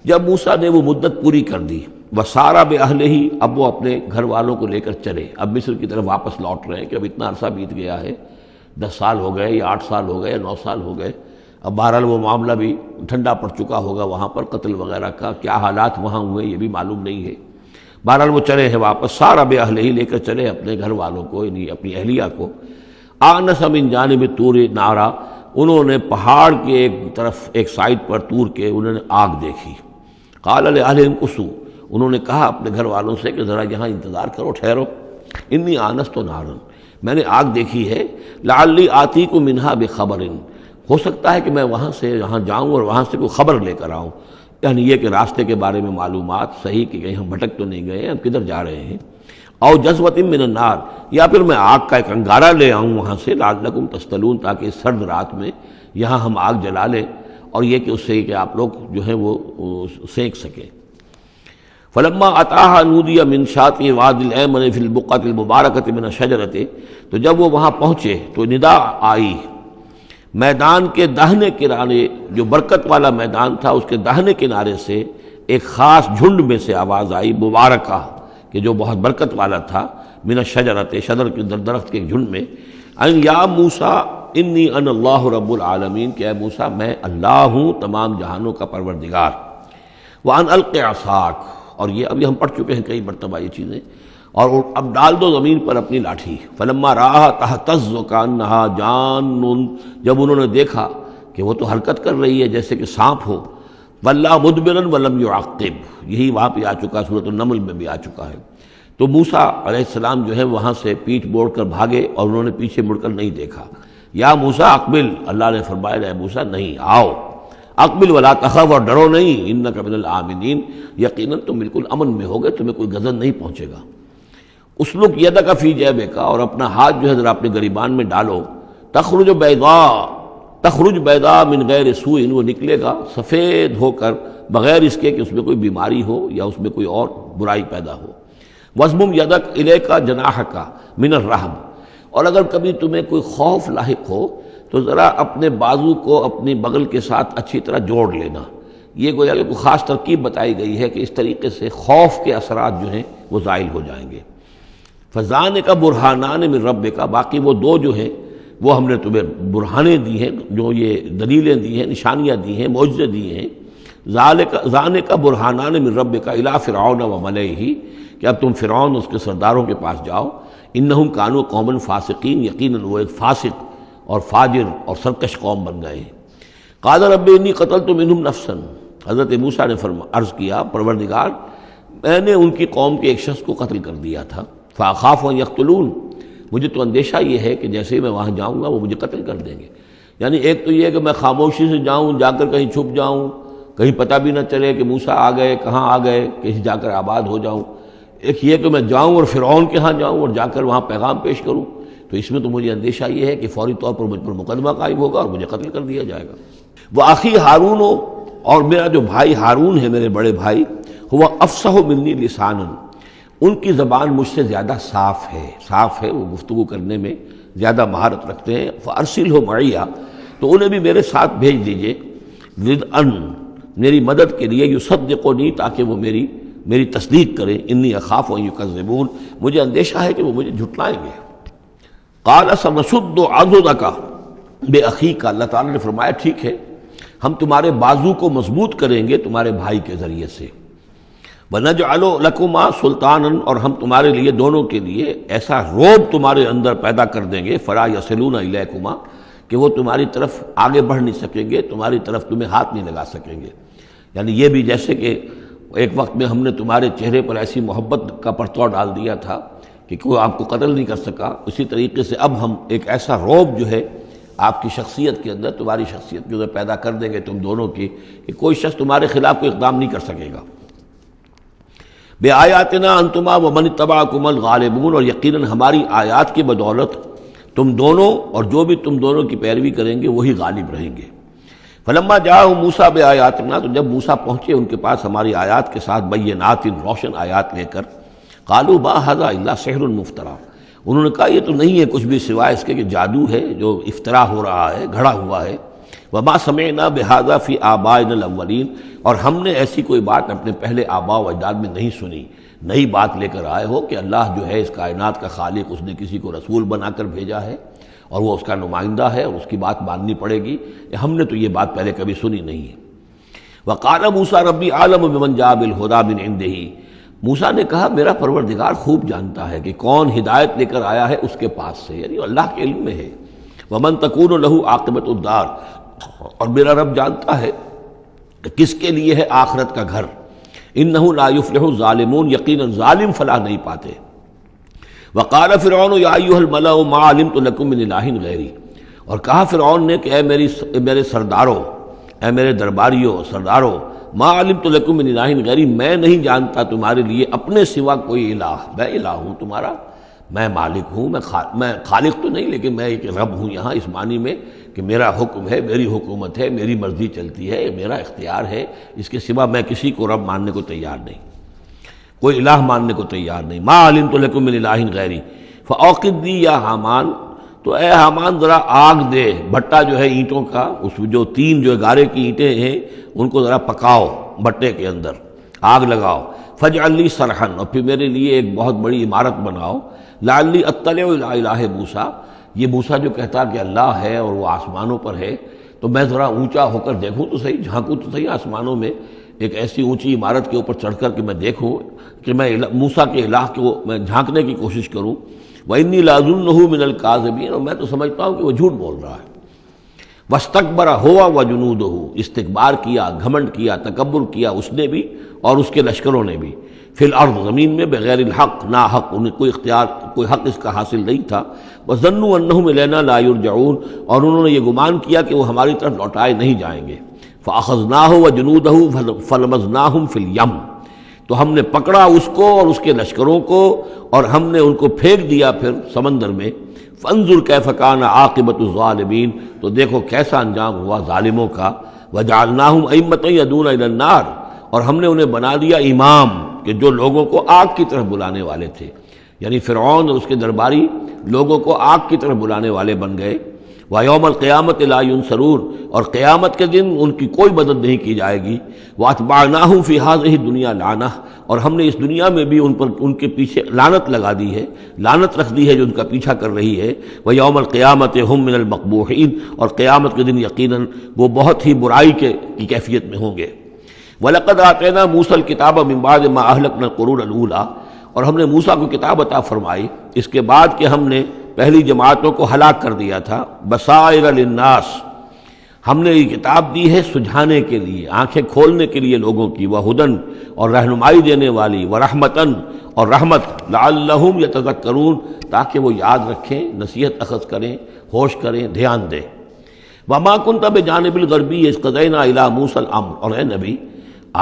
[SPEAKER 2] جب موسیٰ نے وہ مدت پوری کر دی، وسارا باہلہ، اب وہ اپنے گھر والوں کو لے کر چلے، اب مصر کی طرف واپس لوٹ رہے ہیں کہ اب اتنا عرصہ بیت گیا ہے، 10 سال ہو گئے یا 8 سال ہو گئے یا 9 سال ہو گئے، اب بہرحال وہ معاملہ بھی ٹھنڈا پڑ چکا ہوگا، وہاں پر قتل وغیرہ کا کیا حالات وہاں ہوئے یہ بھی معلوم نہیں ہے۔ بہرحال وہ چلے ہیں واپس، سارا باہلہ لے کر چلے اپنے گھر والوں کو، یعنی اپنی اہلیہ کو۔ آنس من جانب طور نارا، انہوں نے پہاڑ کے ایک طرف ایک سائڈ پر طور کے انہوں نے آگ دیکھی۔ قال لأہلہم کثوا، انہوں نے کہا اپنے گھر والوں سے کہ ذرا یہاں انتظار کرو، ٹھہرو، انی آنست نارا، میں نے آگ دیکھی ہے، لعلی آتیکم منہا بخبر، ہو سکتا ہے کہ میں وہاں سے یہاں جاؤں اور وہاں سے کوئی خبر لے کر آؤں، یعنی یہ کہ راستے کے بارے میں معلومات صحیح کہ کہیں ہم بھٹک تو نہیں گئے، ہم کدھر جا رہے ہیں، او جذوۃ من النار، یا پھر میں آگ کا ایک انگارہ لے آؤں وہاں سے، لعلکم تستلون، تاکہ اس سرد رات میں یہاں ہم آگ جلا لیں اور یہ کہ اس سے کہ آپ لوگ جو ہیں وہ سینک سکیں۔ فلما اتاها نودی من شاطئ وادی الایمن فی البقعۃ المبارکۃ من الشجرۃ، تو جب وہ وہاں پہنچے تو ندا آئی، میدان کے داہنے کنارے، جو برکت والا میدان تھا اس کے داہنے کنارے سے ایک خاص جھنڈ میں سے آواز آئی، مبارکہ، کہ جو بہت برکت والا تھا، من الشجرۃ، شجر کے درخت کے ایک جھنڈ میں، ان یا موسیٰ انی انا اللہ رب العالمین، کہ اے موسیٰ میں اللہ ہوں تمام جہانوں کا پروردگار، وان الق عصاک، اور یہ ابھی ہم پڑھ چکے ہیں کئی مرتبہ یہ چیزیں، اور اب ڈال دو زمین پر اپنی لاٹھی، فلما رآہا تہتز کانہا جان، جب انہوں نے دیکھا کہ وہ تو حرکت کر رہی ہے جیسے کہ سانپ ہو، ولا مدبرا ولم یعقب، یہی وہاں پہ آ چکا، سورۃ النمل میں بھی آ چکا ہے۔ تو موسیٰ علیہ السلام جو ہے وہاں سے پیٹھ موڑ کر بھاگے اور انہوں نے پیچھے مڑ کر نہیں دیکھا۔ یا موسیٰ اقبل، اللہ نے فرمایا اے موسیٰ نہیں، آؤ، اقبل ولا تخف، اور ڈرو نہیں، انک من الآمنین، یقیناً تم بالکل امن میں ہوگے، تمہیں کوئی غضب نہیں پہنچے گا۔ اسلک یدک فی جیبک، اور اپنا ہاتھ جو ہے ذرا اپنے گریبان میں ڈالو، تخرج بیضاء من غیر سوء، وہ نکلے گا سفید ہو کر بغیر اس کے کہ اس میں کوئی بیماری ہو یا اس میں کوئی اور برائی پیدا ہو۔ وَاضْمُمْ یدک الیک جناحک من الرہب، اور اگر کبھی تمہیں کوئی خوف لاحق ہو تو ذرا اپنے بازو کو اپنی بغل کے ساتھ اچھی طرح جوڑ لینا۔ یہ گویا کہ کوئی خاص ترکیب بتائی گئی ہے کہ اس طریقے سے خوف کے اثرات جو ہیں وہ زائل ہو جائیں گے۔ فَذَانِکَ بُرْہَانَانِ مِن رَبِّکَ، باقی وہ دو جو ہیں وہ ہم نے تمہیں برہانے دی ہیں، جو یہ دلیلیں دی ہیں، نشانیاں دی ہیں، معجزے دیے ہیں۔ ذَانِکَ بُرْہَانَانِ مِن رَبِّکَ إِلَىٰ فِرْعَوْنَ وَمَلَئِهِ، کہ اب تم فرعون اس کے سرداروں کے پاس جاؤ، انہم کانوا قوما فاسقین، یقیناً وہ ایک فاسق اور فاجر اور سرکش قوم بن گئے ہیں۔ قال رب انی قتلت منہم نفسا، حضرت موسیٰ نے عرض کیا پروردگار میں نے ان کی قوم کے ایک شخص کو قتل کر دیا تھا، فاخاف ان یقتلون، مجھے تو اندیشہ یہ ہے کہ جیسے ہی میں وہاں جاؤں گا وہ مجھے قتل کر دیں گے۔ یعنی ایک تو یہ کہ میں خاموشی سے جاؤں، جا کر کہیں چھپ جاؤں، کہیں پتہ بھی نہ چلے کہ موسیٰ آ گئے، کہاں آ گئے، کہیں جا کر آباد ہو جاؤں، ایک یہ کہ میں جاؤں اور فرعون کے ہاں جاؤں اور جا کر وہاں پیغام پیش کروں، تو اس میں تو مجھے اندیشہ یہ ہے کہ فوری طور پر مجھ پر مقدمہ قائم ہوگا اور مجھے قتل کر دیا جائے گا۔ وَأَخِي ہارون، اور میرا جو بھائی ہارون ہے، میرے بڑے بھائی، ہوا افصح منی لسانا، ان کی زبان مجھ سے زیادہ صاف ہے، وہ گفتگو کرنے میں زیادہ مہارت رکھتے ہیں۔ فَأَرْسِلْهُ مَعِيَّ، تو انہیں بھی میرے ساتھ بھیج دیجئے، رِدْءً، میری مدد کے لیے، یصدقنی، تاکہ وہ میری تصدیق کریں، انی اخاف ان یکذبون، مجھے اندیشہ ہے کہ وہ مجھے جھٹلائیں گے۔ قال سنشد عضدک باخیک، اللہ تعالیٰ نے فرمایا ٹھیک ہے ہم تمہارے بازو کو مضبوط کریں گے تمہارے بھائی کے ذریعے سے، وَنَجْعَلُ لَكُمَا سُلْطَانًا، اور ہم تمہارے لیے دونوں کے لیے ایسا رعب تمہارے اندر پیدا کر دیں گے، فَلَا يَصِلُونَ إِلَيْكُمَا، کہ وہ تمہاری طرف آگے بڑھ نہیں سکیں گے، تمہاری طرف تمہیں ہاتھ نہیں لگا سکیں گے۔ یعنی یہ بھی جیسے کہ ایک وقت میں ہم نے تمہارے چہرے پر ایسی محبت کا پرتو ڈال دیا تھا کہ کوئی آپ کو قتل نہیں کر سکا، اسی طریقے سے اب ہم ایک ایسا رعب جو ہے آپ کی شخصیت کے اندر، تمہاری شخصیت کے اندر پیدا کر دیں گے تم دونوں کی، کہ کوئی شخص تمہارے خلاف کوئی اقدام نہیں کر سکے گا۔ بِآیاتنا انتما ومن اتبعکم الغالبون، اور یقیناً ہماری آیات کی بدولت تم دونوں اور جو بھی تم دونوں کی پیروی کریں گے وہی غالب رہیں گے۔ فلما جاءهم موسیٰ بآیاتنا، تو جب موسیٰ پہنچے ان کے پاس ہماری آیات کے ساتھ، بینات، روشن آیات لے کر، قالوا ما ھذا الا سحر مفترا، انہوں نے کہا یہ تو نہیں ہے کچھ بھی سوائے اس کے کہ جادو ہے جو افترا ہو رہا ہے، گھڑا ہوا ہے۔ وما سمعنا بھذا فی آبائنا الاولین، اور ہم نے ایسی کوئی بات اپنے پہلے آباء و اجداد میں نہیں سنی۔ نئی بات لے کر آئے ہو کہ اللہ جو ہے اس کائنات کا خالق، اس نے کسی کو رسول بنا کر بھیجا ہے اور وہ اس کا نمائندہ ہے اور اس کی بات ماننی پڑے گی، ہم نے تو یہ بات پہلے کبھی سنی نہیں ہے۔ وقال موسیٰ ربی اعلم بمن جاء بالہدی من عنده، موسیٰ نے کہا میرا پروردگار خوب جانتا ہے کہ کون ہدایت لے کر آیا ہے اس کے پاس سے، یعنی اللہ کے علم میں ہے۔ ومن تکون له عاقبۃ الدار، اور میرا رب جانتا ہے کہ کس کے لیے ہے آخرت کا گھر۔ انہ لا یفلح الظالمون، یقیناً ظالم فلاح نہیں پاتے۔ وقال فرعون یا ایھا الملأ ما علمت لکم من الہ غیری، اور کہا فرعون نے کہ اے میرے سرداروں، اے میرے درباریوں سرداروں، ما علمت لکم من الہ غیری، میں نہیں جانتا تمہارے لیے اپنے سوا کوئی الہ، میں الہ ہوں تمہارا، میں مالک ہوں، میں خالق تو نہیں لیکن میں ایک رب ہوں یہاں اس معنی میں کہ میرا حکم ہے، میری حکومت ہے، میری مرضی چلتی ہے، میرا اختیار ہے، اس کے سوا میں کسی کو رب ماننے کو تیار نہیں، کوئی الہ ماننے کو تیار نہیں۔ ما علمت لکم من الہ غیری فاوقد لی یا حامان، تو اے حامان ذرا آگ دے، بھٹا جو ہے اینٹوں کا، اس جو تین جو گارے کی اینٹیں ہیں ان کو ذرا پکاؤ بھٹے کے اندر، آگ لگاؤ، فاجعل لی صرحا، اور پھر میرے لیے ایک بہت بڑی عمارت بناؤ، لعلی اطلع الی الہ موسیٰ، یہ موسیٰ جو کہتا کہ اللہ ہے اور وہ آسمانوں پر ہے، تو میں ذرا اونچا ہو کر دیکھوں تو صحیح، جھانکوں تو صحیح آسمانوں میں، ایک ایسی اونچی عمارت کے اوپر چڑھ کر کہ میں دیکھوں کہ میں موسیٰ کے الہ کو میں جھانکنے کی کوشش کروں۔ وَإِنِّي لَأَظُنُّهُ مِنَ الْكَاذِبِينَ، اور میں تو سمجھتا ہوں کہ وہ جھوٹ بول رہا ہے۔ وَاسْتَكْبَرَ هُوَ وَجُنُودُهُ، استکبار کیا، گھمنڈ کیا، تکبر کیا اس نے بھی اور اس کے لشکروں نے بھی، فی الارض، زمین میں، بغیر الحق، نا حق، انہیں کوئی اختیار، کوئی حق اس کا حاصل نہیں تھا۔ وَظَنُّوا أَنَّهُمْ إِلَيْنَا لَا يُرْجَعُونَ، اور انہوں نے یہ گمان کیا کہ وہ ہماری طرف لوٹائے نہیں جائیں گے۔ فَأَخَذْنَاهُ وَجُنُودَهُ فَلَمَزْنَاهُمْ فِي الْيَمِّ، تو ہم نے پکڑا اس کو اور اس کے لشکروں کو اور ہم نے ان کو پھینک دیا پھر سمندر میں۔ فانظر کیف کان عاقبۃ الظالمین، تو دیکھو کیسا انجام ہوا ظالموں کا۔ وجعلناہم ائمۃ یدعون الی النار، اور ہم نے انہیں بنا دیا امام کہ جو لوگوں کو آگ کی طرف بلانے والے تھے، یعنی فرعون اور اس کے درباری لوگوں کو آگ کی طرف بلانے والے بن گئے۔ وَيَوْمَ الْقِيَامَةِ لَا يُنصَرُونَ، اور قیامت کے دن ان کی کوئی مدد نہیں کی جائے گی۔ وَأَتْبَعْنَاهُمْ فِي هَذِهِ الدُّنْيَا لَعْنَةً، اور ہم نے اس دنیا میں بھی ان کے پیچھے لعنت لگا دی ہے، لعنت رکھ دی ہے جو ان کا پیچھا کر رہی ہے۔ وَيَوْمَ الْقِيَامَةِ هُمْ مِنَ الْمَقْبُوحِينَ، اور قیامت کے دن یقیناً وہ بہت ہی برائی کی کیفیت میں ہوں گے۔ وَلَقَدْ آتَيْنَا مُوسَى الْكِتَابَ مِن بَعْدِ مَا أَهْلَكْنَا الْقُرُونَ الْأُولَىٰ، اور ہم نے موسیٰ کو کتاب عطا فرمائی اس کے بعد کہ ہم نے پہلی جماعتوں کو ہلاک کر دیا تھا۔ بصائر للناس، ہم نے یہ کتاب دی ہے سجھانے کے لیے، آنکھیں کھولنے کے لیے لوگوں کی، وہدن، اور رہنمائی دینے والی، ورحمتن، اور رحمت، لعلہم یتذکرون، تاکہ وہ یاد رکھیں، نصیحت اخذ کریں، ہوش کریں، دھیان دیں۔ وما کنت بجانب الغربی اذ قضینا الی موسیٰ الامر، اور اے نبی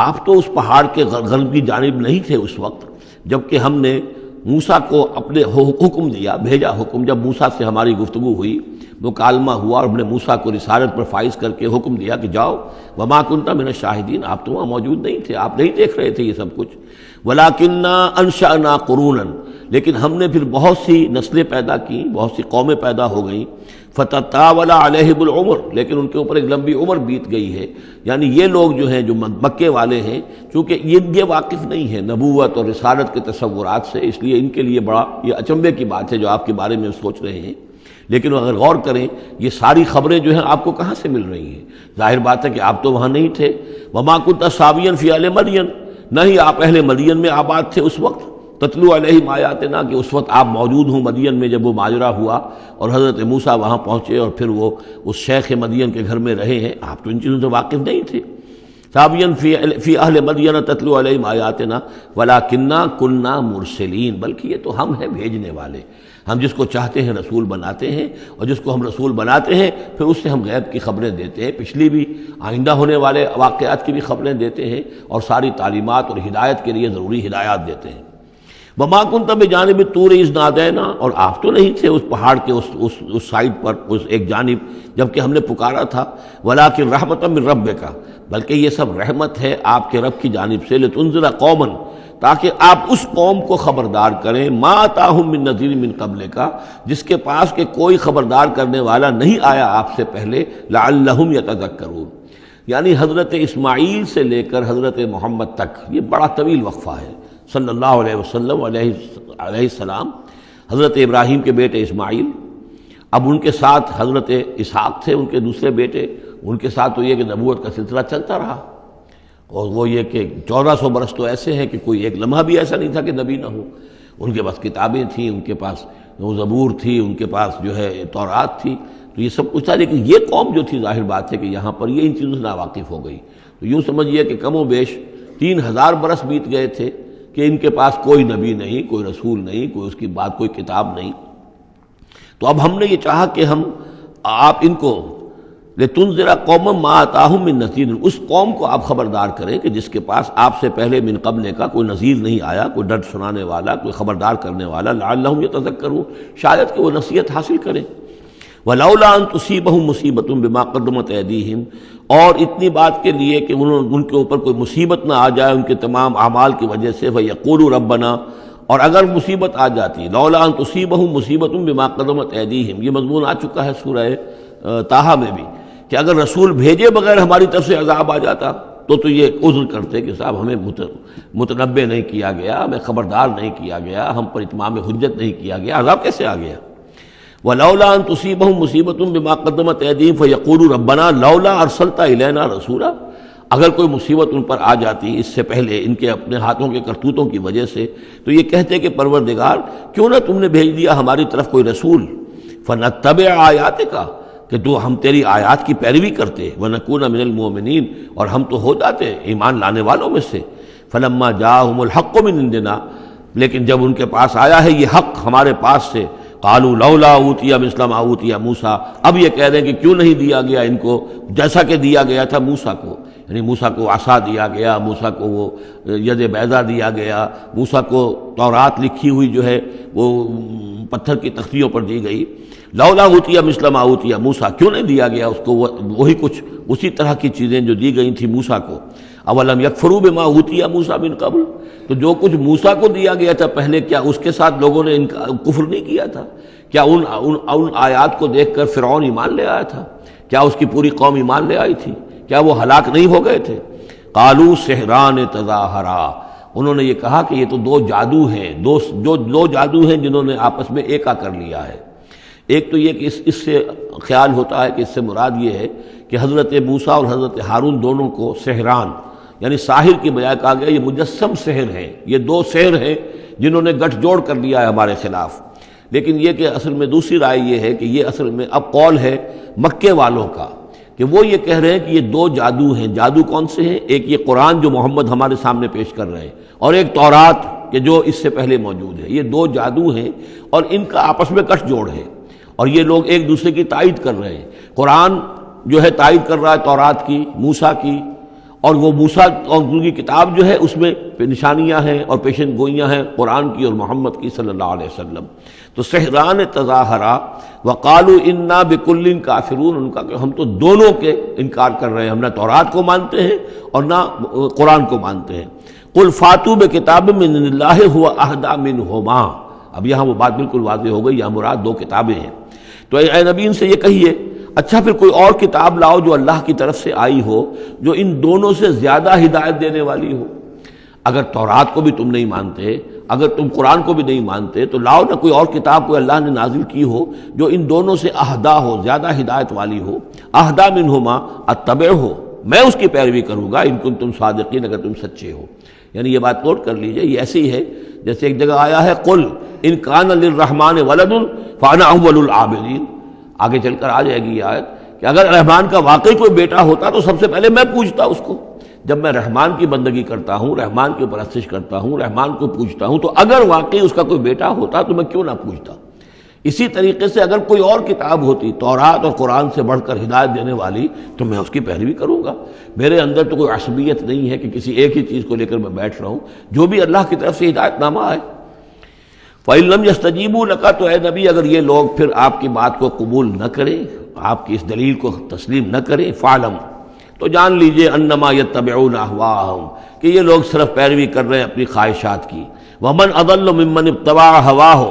[SPEAKER 2] آپ تو اس پہاڑ کے غربی جانب نہیں تھے اس وقت جبکہ ہم نے موسیٰ کو اپنے حکم دیا، بھیجا حکم، جب موسیٰ سے ہماری گفتگو ہوئی، مکالمہ ہوا، اور ہم نے موسیٰ کو رسالت پر فائز کر کے حکم دیا کہ جاؤ۔ وما کنت من الشاہدین، آپ تو وہاں موجود نہیں تھے، آپ نہیں دیکھ رہے تھے یہ سب کچھ۔ ولکننا انشأنا قرونا، لیکن ہم نے پھر بہت سی نسلیں پیدا کی، بہت سی قومیں پیدا ہو گئیں۔ فتطاول علیہم العمر، لیکن ان کے اوپر ایک لمبی عمر بیت گئی ہے، یعنی یہ لوگ جو ہیں جو مکے والے ہیں، چونکہ یہ واقف نہیں ہیں نبوت اور رسالت کے تصورات سے، اس لیے ان کے لیے بڑا یہ اچنبے کی بات ہے جو آپ کے بارے میں سوچ رہے ہیں۔ لیکن اگر غور کریں یہ ساری خبریں جو ہیں آپ کو کہاں سے مل رہی ہیں؟ ظاہر بات ہے کہ آپ تو وہاں نہیں تھے۔ وما کنت ساویا فی اہل مدین، نہ ہی آپ اہل مدین میں آباد تھے اس وقت۔ تتلو علیہم آیاتنا، کہ اس وقت آپ موجود ہوں مدین میں جب وہ ماجرا ہوا اور حضرت موسیٰ وہاں پہنچے اور پھر وہ اس شیخ مدین کے گھر میں رہے ہیں، آپ تو ان چیزوں سے واقف نہیں تھے۔ ساویا فی اہل مدین تتلو علیہم آیاتنا ولکننا کننا مرسلین، بلکہ یہ تو ہم ہیں بھیجنے والے، ہم جس کو چاہتے ہیں رسول بناتے ہیں، اور جس کو ہم رسول بناتے ہیں پھر اس سے ہم غیب کی خبریں دیتے ہیں، پچھلی بھی آئندہ ہونے والے واقعات کی بھی خبریں دیتے ہیں، اور ساری تعلیمات اور ہدایت کے لیے ضروری ہدایات دیتے ہیں۔ وما کنت بجانب الطور اذ نادینا، اور آپ تو نہیں تھے اس پہاڑ کے اس سائڈ پر، اس ایک جانب جبکہ ہم نے پکارا تھا۔ ولکن رحمۃ من ربک، بلکہ یہ سب رحمت ہے آپ کے رب کی جانب سے، لتنذر قوما، تاکہ آپ اس قوم کو خبردار کریں، ما اتاہم من نذیر من قبلک، جس کے پاس کہ کوئی خبردار کرنے والا نہیں آیا آپ سے پہلے، لعلہم یتذکرون، یعنی حضرت اسماعیل سے لے کر حضرت محمد تک یہ بڑا طویل وقفہ ہے۔ صلی اللہ علیہ وسلم علیہ السلام، حضرت ابراہیم کے بیٹے اسماعیل، اب ان کے ساتھ حضرت اسحاق تھے ان کے دوسرے بیٹے، ان کے ساتھ تو یہ کہ نبوت کا سلسلہ چلتا رہا، اور وہ یہ کہ 1400 برس تو ایسے ہیں کہ کوئی ایک لمحہ بھی ایسا نہیں تھا کہ نبی نہ ہو۔ ان کے پاس کتابیں تھیں، ان کے پاس زبور تھی، ان کے پاس جو ہے تورات تھی، تو یہ سب کچھ تھا، لیکن یہ قوم جو تھی ظاہر بات ہے کہ یہاں پر یہ ان چیزوں سے ناواقف ہو گئی۔ تو یوں سمجھیے کہ کم و بیش 3000 برس بیت گئے تھے کہ ان کے پاس کوئی نبی نہیں، کوئی رسول نہیں، کوئی اس کی بات کوئی کتاب نہیں۔ تو اب ہم نے یہ چاہا کہ ہم آپ ان کو لتنذر قوما ما آتاہم من نذیر، اس قوم کو آپ خبردار کریں کہ جس کے پاس آپ سے پہلے من قبل کا کوئی نذیر نہیں آیا، کوئی ڈر سنانے والا، کوئی خبردار کرنے والا، لعلہم یتذکرون، شاید کہ وہ نصیحت حاصل کریں۔ ولولا ان تصیبہم مصیبۃ بما قدمت ایدیہم، اور اتنی بات کے لیے کہ ان کے اوپر کوئی مصیبت نہ آ جائے ان کے تمام اعمال کی وجہ سے، فیقولوا ربنا، اور اگر مصیبت آ جاتی، لولا ان تصیبہم مصیبۃ بما قدمت ایدیہم، یہ مضمون آ چکا ہے سورہ طٰہٰ میں بھی، کہ اگر رسول بھیجے بغیر ہماری طرف سے عذاب آ جاتا تو یہ عذر کرتے کہ صاحب ہمیں متنبع نہیں کیا گیا، ہمیں خبردار نہیں کیا گیا، ہم پر اتمام حجت نہیں کیا گیا، عذاب کیسے آ گیا؟ وَلَوْلَا أَن تُصِيبَهُم مُّصِيبَةٌ بِمَا قَدَّمَتْ أَيْدِيهِمْ فَيَقُولُوا رَبَّنَا لَوْلَا أَرْسَلْتَ إِلَيْنَا رَسُولًا، اگر کوئی مصیبت ان پر آ جاتی اس سے پہلے ان کے اپنے ہاتھوں کے کرتوتوں کی وجہ سے، تو یہ کہتے کہ پروردگار کیوں نہ تم نے بھیج دیا ہماری طرف کوئی رسول، فَنَتَّبِعَ آيَاتِكَ، کہ تو ہم تیری آیات کی پیروی کرتے، وَنَكُونَ مِنَ الْمُؤْمِنِينَ، اور ہم تو ہو جاتے ایمان لانے والوں میں سے۔ فَلَمَّا جَاءَهُمُ الْحَقُّ مِنْ عِنْدِنَا، لیکن جب ان کے پاس آیا ہے یہ حق ہمارے پاس سے، قالوا لولا اوتي مثل ما اوتي موسیٰ، اب یہ کہہ رہے ہیں کہ کیوں نہیں دیا گیا ان کو جیسا کہ دیا گیا تھا موسیٰ کو، یعنی موسیٰ کو عصا دیا گیا، موسیٰ کو وہ ید بیضا دیا گیا، موسیٰ کو تورات لکھی ہوئی جو ہے وہ پتھر کی تختیوں پر دی گئی۔ لولا اوتي مثل ما اوتي موسیٰ، کیوں نہیں دیا گیا اس کو وہی کچھ اسی طرح کی چیزیں جو دی گئی تھیں موسیٰ کو۔ اولم یکفروا بما اوتي موسیٰ من قبل، تو جو کچھ موسیٰ کو دیا گیا تھا پہلے، کیا اس کے ساتھ لوگوں نے کفر نہیں کیا تھا؟ کیا ان آیات کو دیکھ کر فرعون ایمان لے آیا تھا؟ کیا اس کی پوری قوم ایمان لے آئی تھی؟ کیا وہ ہلاک نہیں ہو گئے تھے؟ قالوا سحران تظاہرا، انہوں نے یہ کہا کہ یہ تو دو جادو ہیں، دو جادو ہیں جنہوں نے آپس میں ایکا کر لیا ہے۔ ایک تو یہ کہ اس سے خیال ہوتا ہے کہ اس سے مراد یہ ہے کہ حضرت موسیٰ اور حضرت ہارون دونوں کو سحران، یعنی ساحر کی بجائے کہا گیا یہ مجسم سحر ہیں، یہ دو سحر ہیں جنہوں نے گٹھ جوڑ کر لیا ہے ہمارے خلاف۔ لیکن یہ کہ اصل میں دوسری رائے یہ ہے کہ یہ اصل میں اب قول ہے مکے والوں کا، کہ وہ یہ کہہ رہے ہیں کہ یہ دو جادو ہیں۔ جادو کون سے ہیں؟ ایک یہ قرآن جو محمد ہمارے سامنے پیش کر رہے ہیں، اور ایک تورات کہ جو اس سے پہلے موجود ہے۔ یہ دو جادو ہیں اور ان کا آپس میں گٹھ جوڑ ہے، اور یہ لوگ ایک دوسرے کی تائید کر رہے ہیں۔ قرآن جو ہے تائید کر رہا ہے تورات کی، موسیٰ کی، اور وہ موسیٰ اور ان کی کتاب جو ہے اس میں نشانیاں ہیں اور پیشن گوئیاں ہیں قرآن کی اور محمد کی صلی اللہ علیہ وسلم۔ تو سحران تظاہرا وقالوا انا بکل کافرون، ان کا کہ ہم تو دونوں کے انکار کر رہے ہیں، ہم نہ تورات کو مانتے ہیں اور نہ قرآن کو مانتے ہیں۔ قل فاتوا بکتاب من اللہ هو اہدی منہما، اب یہاں وہ بات بالکل واضح ہو گئی، یہاں مراد دو کتابیں ہیں۔ تو اے نبی ان سے یہ کہیے اچھا پھر کوئی اور کتاب لاؤ جو اللہ کی طرف سے آئی ہو، جو ان دونوں سے زیادہ ہدایت دینے والی ہو۔ اگر تورات کو بھی تم نہیں مانتے، اگر تم قرآن کو بھی نہیں مانتے، تو لاؤ نہ کوئی اور کتاب کوئی اللہ نے نازل کی ہو جو ان دونوں سے اہدا ہو، زیادہ ہدایت والی ہو۔ اہدا منہما اتبع ہو، میں اس کی پیروی کروں گا، ان کنتم صادقین، اگر تم سچے ہو۔ یعنی یہ بات نوٹ کر لیجئے، یہ ایسی ہے جیسے ایک جگہ آیا ہے قل ان کان للرحمن ولد فانا اول العابدین، آگے چل کر آ جائے گی یہ آیت کہ اگر رحمان کا واقعی کوئی بیٹا ہوتا تو سب سے پہلے میں پوچھتا اس کو۔ جب میں رحمان کی بندگی کرتا ہوں، رحمان کی پرستش کرتا ہوں، رحمان کو پوچھتا ہوں، تو اگر واقعی اس کا کوئی بیٹا ہوتا تو میں کیوں نہ پوچھتا۔ اسی طریقے سے اگر کوئی اور کتاب ہوتی تورات اور قرآن سے بڑھ کر ہدایت دینے والی تو میں اس کی پیروی کروں گا۔ میرے اندر تو کوئی عصبیت نہیں ہے کہ کسی ایک ہی چیز کو لے کر میں بیٹھ رہا ہوں، جو بھی اللہ کی طرف سے ہدایت نامہ ہے۔ فَإِن لَّمْ يَسْتَجِيبُوا لَكَ، تو اے نبی اگر یہ لوگ پھر آپ کی بات کو قبول نہ کریں، آپ کی اس دلیل کو تسلیم نہ کریں، فَاعْلَمْ، تو جان لیجئے انما یتبعون اہواءہم، کہ یہ لوگ صرف پیروی کر رہے ہیں اپنی خواہشات کی۔ ومن اضل ممن اتبع ہواہ،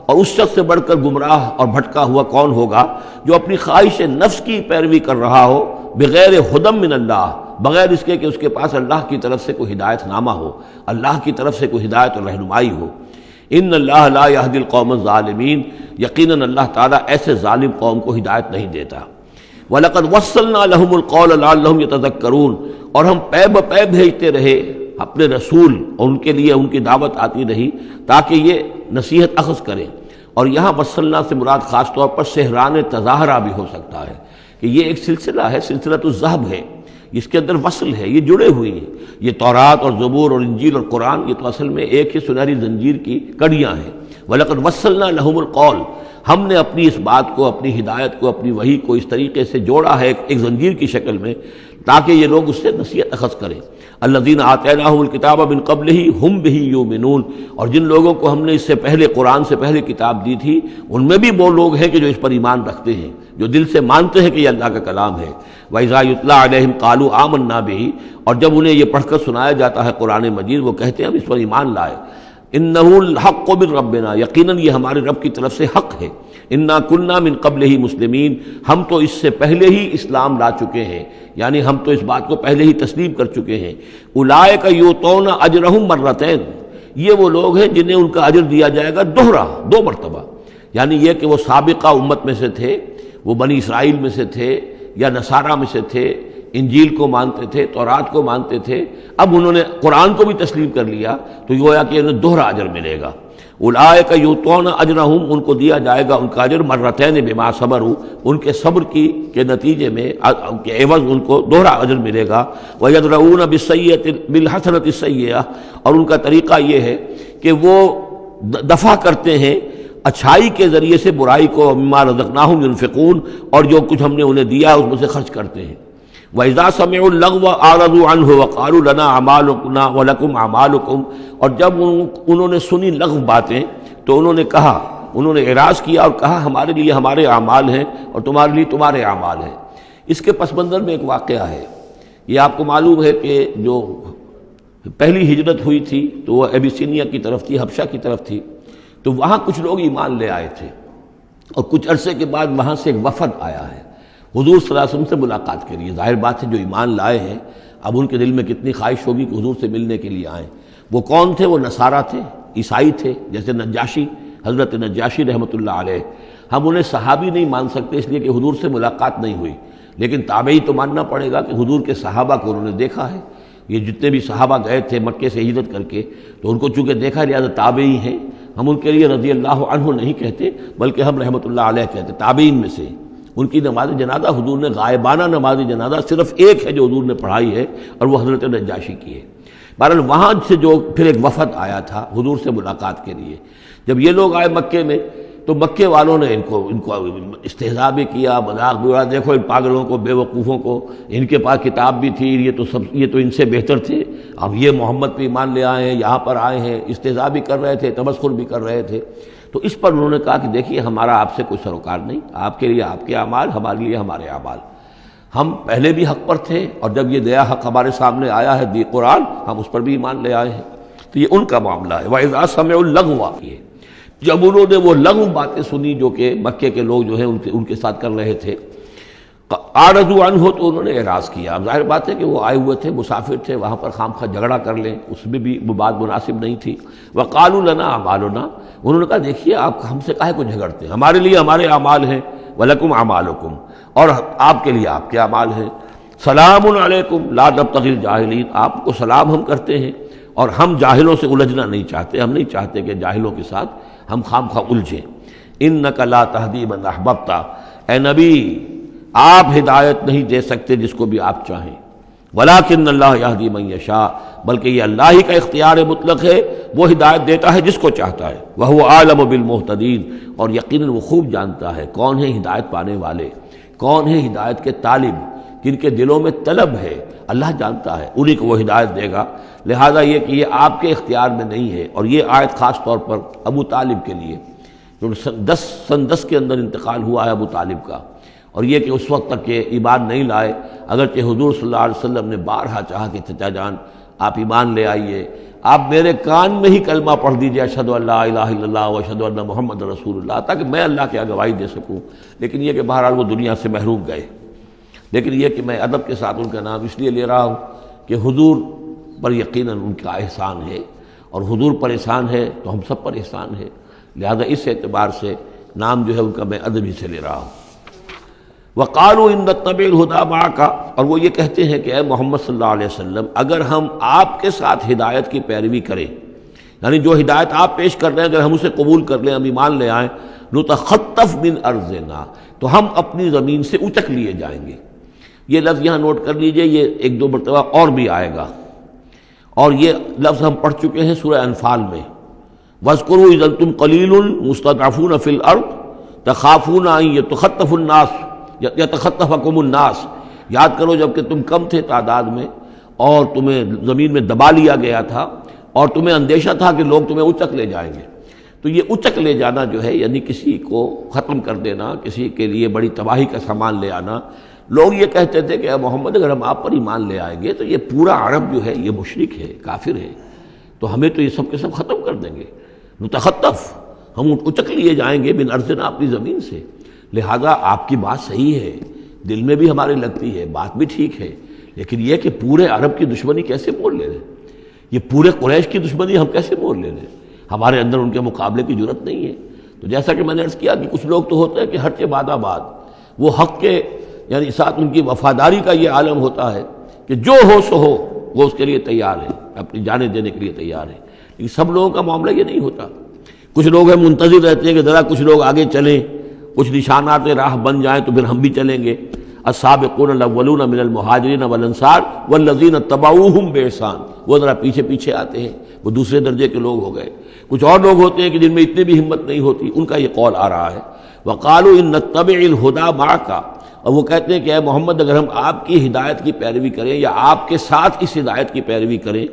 [SPEAKER 2] اور اس شخص سے بڑھ کر گمراہ اور بھٹکا ہوا کون ہوگا جو اپنی خواہش نفس کی پیروی کر رہا ہو، بغیر ہدی من اللہ، بغیر اس کے کہ اس کے پاس اللہ کی طرف سے کوئی ہدایت نامہ ہو، اللہ کی طرف سے کوئی ہدایت اور رہنمائی ہو۔ ان اللہ لا یہدی القوم الظالمین، یقیناً اللہ تعالیٰ ایسے ظالم قوم کو ہدایت نہیں دیتا۔ وَلَقَدْ وَصَّلْنَا لَهُمُ الْقَوْلَ لَعَلَّهُمْ يَتَذَكَّرُونَ، اور ہم پے بپے بھیجتے رہے اپنے رسول، اور ان کے لیے ان کی دعوت آتی رہی تاکہ یہ نصیحت اخذ کریں۔ اور یہاں وصلنا سے مراد خاص طور پر سحران تظاہرہ بھی ہو سکتا ہے کہ یہ ایک سلسلہ ہے، سلسلۃ الذہب ہے، اس کے اندر وصل ہے، یہ جڑے ہوئی ہیں، یہ تورات اور زبور اور انجیل اور قرآن یہ تو اصل میں ایک ہی سنہری زنجیر کی کڑیاں ہیں۔ وَلَقَدْ وَصَّلْنَا لَهُمُ الْقَوْلَ، ہم نے اپنی اس بات کو، اپنی ہدایت کو، اپنی وحی کو اس طریقے سے جوڑا ہے ایک زنجیر کی شکل میں تاکہ یہ لوگ اس سے نصیحت اخذ کریں۔ الذین آتیناہم الکتاب من قبلہ ہم بہ یؤمنون، اور جن لوگوں کو ہم نے اس سے پہلے قرآن سے پہلے کتاب دی تھی ان میں بھی وہ لوگ ہیں کہ جو اس پر ایمان رکھتے ہیں، جو دل سے مانتے ہیں کہ یہ اللہ کا کلام ہے۔ وَإِذَا يُتْلَىٰ عَلَيْهِمْ قَالُوا آمَنَّا بِهِ، اور جب انہیں یہ پڑھ کر سنایا جاتا ہے قرآن مجید وہ کہتے ہیں ہم اس پر ایمان لائے۔ إِنَّهُ الْحَقُّ مِن رَّبِّنَا، یقیناً یہ ہمارے رب کی طرف سے حق ہے۔ انا كنا من قبلہ مسلمین، ہم تو اس سے پہلے ہی اسلام لا چکے ہیں، یعنی ہم تو اس بات کو پہلے ہی تسلیم کر چکے ہیں۔ اولئک یؤتون اجرہم مرتین، یہ وہ لوگ ہیں جنہیں ان کا اجر دیا جائے گا دوہرا، دو مرتبہ، یعنی یہ کہ وہ سابقہ امت میں سے تھے، وہ بنی اسرائیل میں سے تھے یا نصارہ میں سے تھے، انجیل کو مانتے تھے، تورات کو مانتے تھے، اب انہوں نے قرآن کو بھی تسلیم کر لیا تو یہ گویا کہ انہیں دوہرا اجر ملے گا۔ اولئک یؤتون اجرہم، ان کو دیا جائے گا ان کا اجر مرتین بما صبروا، ان کے صبر کے نتیجے میں کے عوض ان کو دوہرا اجر ملے گا۔ ویدرؤون بالحسنۃ السیئۃ، اور ان کا طریقہ یہ ہے کہ وہ دفع کرتے ہیں اچھائی کے ذریعے سے برائی کو، مما رزقناہم ينفقون، اور جو کچھ ہم نے انہیں دیا اس میں سے خرچ کرتے ہیں۔ وَإِذَا سَمِعُوا اللَّغْوَ أَعْرَضُوا عَنْهُ وَقَالُوا لَنَا أَعْمَالُنَا وَلَكُمْ أَعْمَالُكُمْ، اور جب انہوں نے سنی لغو باتیں تو انہوں نے کہا، انہوں نے اعراض کیا اور کہا ہمارے لیے ہمارے اعمال ہیں اور تمہارے لیے تمہارے اعمال ہیں۔ اس کے پس منظر میں ایک واقعہ ہے، یہ آپ کو معلوم ہے کہ جو پہلی ہجرت ہوئی تھی تو وہ ابیسینیا کی طرف تھی، حبشہ کی طرف تھی، تو وہاں کچھ لوگ ایمان لے آئے تھے اور کچھ عرصے کے بعد وہاں سے ایک وفد آیا ہے حضور صلی اللہ علیہ وسلم سے ملاقات کے لیے۔ ظاہر بات ہے جو ایمان لائے ہیں اب ان کے دل میں کتنی خواہش ہوگی کہ حضور سے ملنے کے لیے آئیں۔ وہ کون تھے؟ وہ نصارہ تھے، عیسائی تھے، جیسے نجاشی، حضرت نجاشی رحمۃ اللہ علیہ۔ ہم انہیں صحابی نہیں مان سکتے اس لیے کہ حضور سے ملاقات نہیں ہوئی، لیکن تابعی تو ماننا پڑے گا کہ حضور کے صحابہ کو انہوں نے دیکھا ہے۔ یہ جتنے بھی صحابہ گئے تھے مکے سے ہجرت کر کے تو ان کو چونکہ دیکھا، لہٰذا تابعی ہیں، ہم ان کے لیے رضی اللہ عنہ نہیں کہتے بلکہ ہم رحمۃ اللہ علیہ کہتے، تابعین میں سے۔ ان کی نماز جنازہ حضور نے غائبانہ نماز جنازہ صرف ایک ہے جو حضور نے پڑھائی ہے اور وہ حضرت نجاشی کی ہے۔ بہرحال وہاں سے جو پھر ایک وفد آیا تھا حضور سے ملاقات کے لیے، جب یہ لوگ آئے مکے میں تو مکے والوں نے ان کو استہزاء بھی کیا، مذاق بھی اڑایا، دیکھو ان پاگلوں کو، بے وقوفوں کو، ان کے پاس کتاب بھی تھی، یہ تو ان سے بہتر تھے، اب یہ محمد پہ ایمان لے آئے ہیں، یہاں پر آئے ہیں، استہزاء بھی کر رہے تھے، تمسخر بھی کر رہے تھے۔ تو اس پر انہوں نے کہا کہ دیکھیے ہمارا آپ سے کوئی سروکار نہیں، آپ کے لیے آپ کے اعمال، ہمارے لیے ہمارے اعمال، ہم پہلے بھی حق پر تھے اور جب یہ نیا حق ہمارے سامنے آیا ہے دی قرآن، ہم اس پر بھی ایمان لے آئے ہیں۔ تو یہ ان کا معاملہ ہے۔ وَإِذَا سَمِعُوا اللَّغْوَ، جب انہوں نے وہ لغو باتیں سنی جو کہ مکے کے لوگ جو ہیں ان کے ساتھ کر رہے تھے، اعرضوا عنہ، تو انہوں نے اعراض کیا۔ اب ظاہر بات ہے کہ وہ آئے ہوئے تھے، مسافر تھے، وہاں پر خامخواہ جھگڑا کر لیں اس میں بھی وہ بات مناسب نہیں تھی۔ وقالوا لنا اعمالنا، انہوں نے کہا دیکھیے آپ ہم سے کاہے کو جھگڑتے ہیں، ہمارے لیے ہمارے اعمال ہیں، ولکم اعمالکم، اور آپ کے لیے آپ کے اعمال ہیں۔ سلام علیکم لا نبتغی الجاہلین، آپ کو سلام ہم کرتے ہیں اور ہم جاہلوں سے الجھنا نہیں چاہتے، ہم نہیں چاہتے کہ جاہلوں کے ساتھ ہم خامخواہ الجھیں۔ انک لا تہدی من احببت، اے نبی آپ ہدایت نہیں دے سکتے جس کو بھی آپ چاہیں، ولیکن اللہ یہدی من یشاء، بلکہ یہ اللہ ہی کا اختیار مطلق ہے، وہ ہدایت دیتا ہے جس کو چاہتا ہے۔ وہو عالم بالمہتدین، اور یقیناً وہ خوب جانتا ہے کون ہے ہدایت پانے والے، کون ہے ہدایت کے طالب، جن کے دلوں میں طلب ہے، اللہ جانتا ہے، انہی کو وہ ہدایت دے گا۔ لہذا یہ کہ یہ آپ کے اختیار میں نہیں ہے، اور یہ آیت خاص طور پر ابو طالب کے لیے، جو سن 10 کے اندر انتقال ہوا ہے ابو طالب کا، اور یہ کہ اس وقت تک کہ ایمان نہیں لائے، اگرچہ حضور صلی اللہ علیہ وسلم نے بارہا چاہا کہ چچا جان آپ ایمان لے آئیے، آپ میرے کان میں ہی کلمہ پڑھ دیجیے اشہد ان لا الہ الا اللہ و اشہد ان محمد رسول اللہ، تاکہ میں اللہ کی گواہی دے سکوں۔ لیکن یہ کہ بہرحال وہ دنیا سے محروم گئے۔ لیکن یہ کہ میں ادب کے ساتھ ان کا نام اس لیے لے رہا ہوں کہ حضور پر یقیناً ان کا احسان ہے، اور حضور پر احسان ہے تو ہم سب پر احسان ہے، لہذا اس اعتبار سے نام جو ہے ان کا میں ادب ہی سے لے رہا ہوں۔ وقالوا ان نتبع الہدی معک، اور وہ یہ کہتے ہیں کہ اے محمد صلی اللہ علیہ وسلم اگر ہم آپ کے ساتھ ہدایت کی پیروی کریں، یعنی جو ہدایت آپ پیش کر رہے ہیں اگر ہم اسے قبول کر لیں، ہم ایمان لے آئیں، نتخطف من ارضنا، تو ہم اپنی زمین سے اچک لیے جائیں گے۔ یہ لفظ یہاں نوٹ کر لیجئے، یہ ایک دو مرتبہ اور بھی آئے گا، اور یہ لفظ ہم پڑھ چکے ہیں سورہ انفال میں، وَاذْكُرُوا إِذْ أَنْتُمْ قَلِيلٌ مُسْتَضْعَفُونَ فِي الْأَرْضِ تَخَافُونَ أَنْ يَتَخَطَّفَ النَّاسُ يَتَخَطَّفَكُمُ النَّاسُ، یاد کرو جب کہ تم کم تھے تعداد میں اور تمہیں زمین میں دبا لیا گیا تھا اور تمہیں اندیشہ تھا کہ لوگ تمہیں اچک لے جائیں گے۔ تو یہ اچک لے جانا جو ہے، یعنی کسی کو ختم کر دینا، کسی کے لیے بڑی تباہی کا سامان لے آنا، لوگ یہ کہتے تھے کہ اے محمد اگر ہم آپ پر ایمان لے آئیں گے تو یہ پورا عرب جو ہے یہ مشرک ہے، کافر ہے، تو ہمیں تو یہ سب کے سب ختم کر دیں گے، نتخطف، ہم اچک لیے جائیں گے من ارضنا، اپنی زمین سے۔ لہذا آپ کی بات صحیح ہے، دل میں بھی ہمارے لگتی ہے، بات بھی ٹھیک ہے، لیکن یہ کہ پورے عرب کی دشمنی کیسے مول لے لیں، یہ پورے قریش کی دشمنی ہم کیسے مول لے لیں، ہمارے اندر ان کے مقابلے کی جرت نہیں ہے۔ تو جیسا کہ میں نے عرض کیا کہ کچھ لوگ تو ہوتے ہیں کہ ہر کے بعد آباد، وہ حق کے یعنی ساتھ ان کی وفاداری کا یہ عالم ہوتا ہے کہ جو ہو سو ہو، وہ اس کے لیے تیار ہے، اپنی جانیں دینے کے لیے تیار ہے، لیکن سب لوگوں کا معاملہ یہ نہیں ہوتا۔ کچھ لوگ ہیں منتظر رہتے ہیں کہ ذرا کچھ لوگ آگے چلیں، کچھ نشانات راہ بن جائیں تو پھر ہم بھی چلیں گے۔ السابقون الاولون من المہاجرین والانصار والذین اتبعوہم بإحسان، وہ ذرا پیچھے پیچھے آتے ہیں، وہ دوسرے درجے کے لوگ ہو گئے۔ کچھ اور لوگ ہوتے ہیں کہ جن میں اتنی بھی ہمت نہیں ہوتی، ان کا یہ قول آ رہا ہے، وقالوا ان نتبع الہدی معک، اور وہ کہتے ہیں کہ اے محمد اگر ہم آپ کی ہدایت کی پیروی کریں یا آپ کے ساتھ اس ہدایت کی پیروی کریں،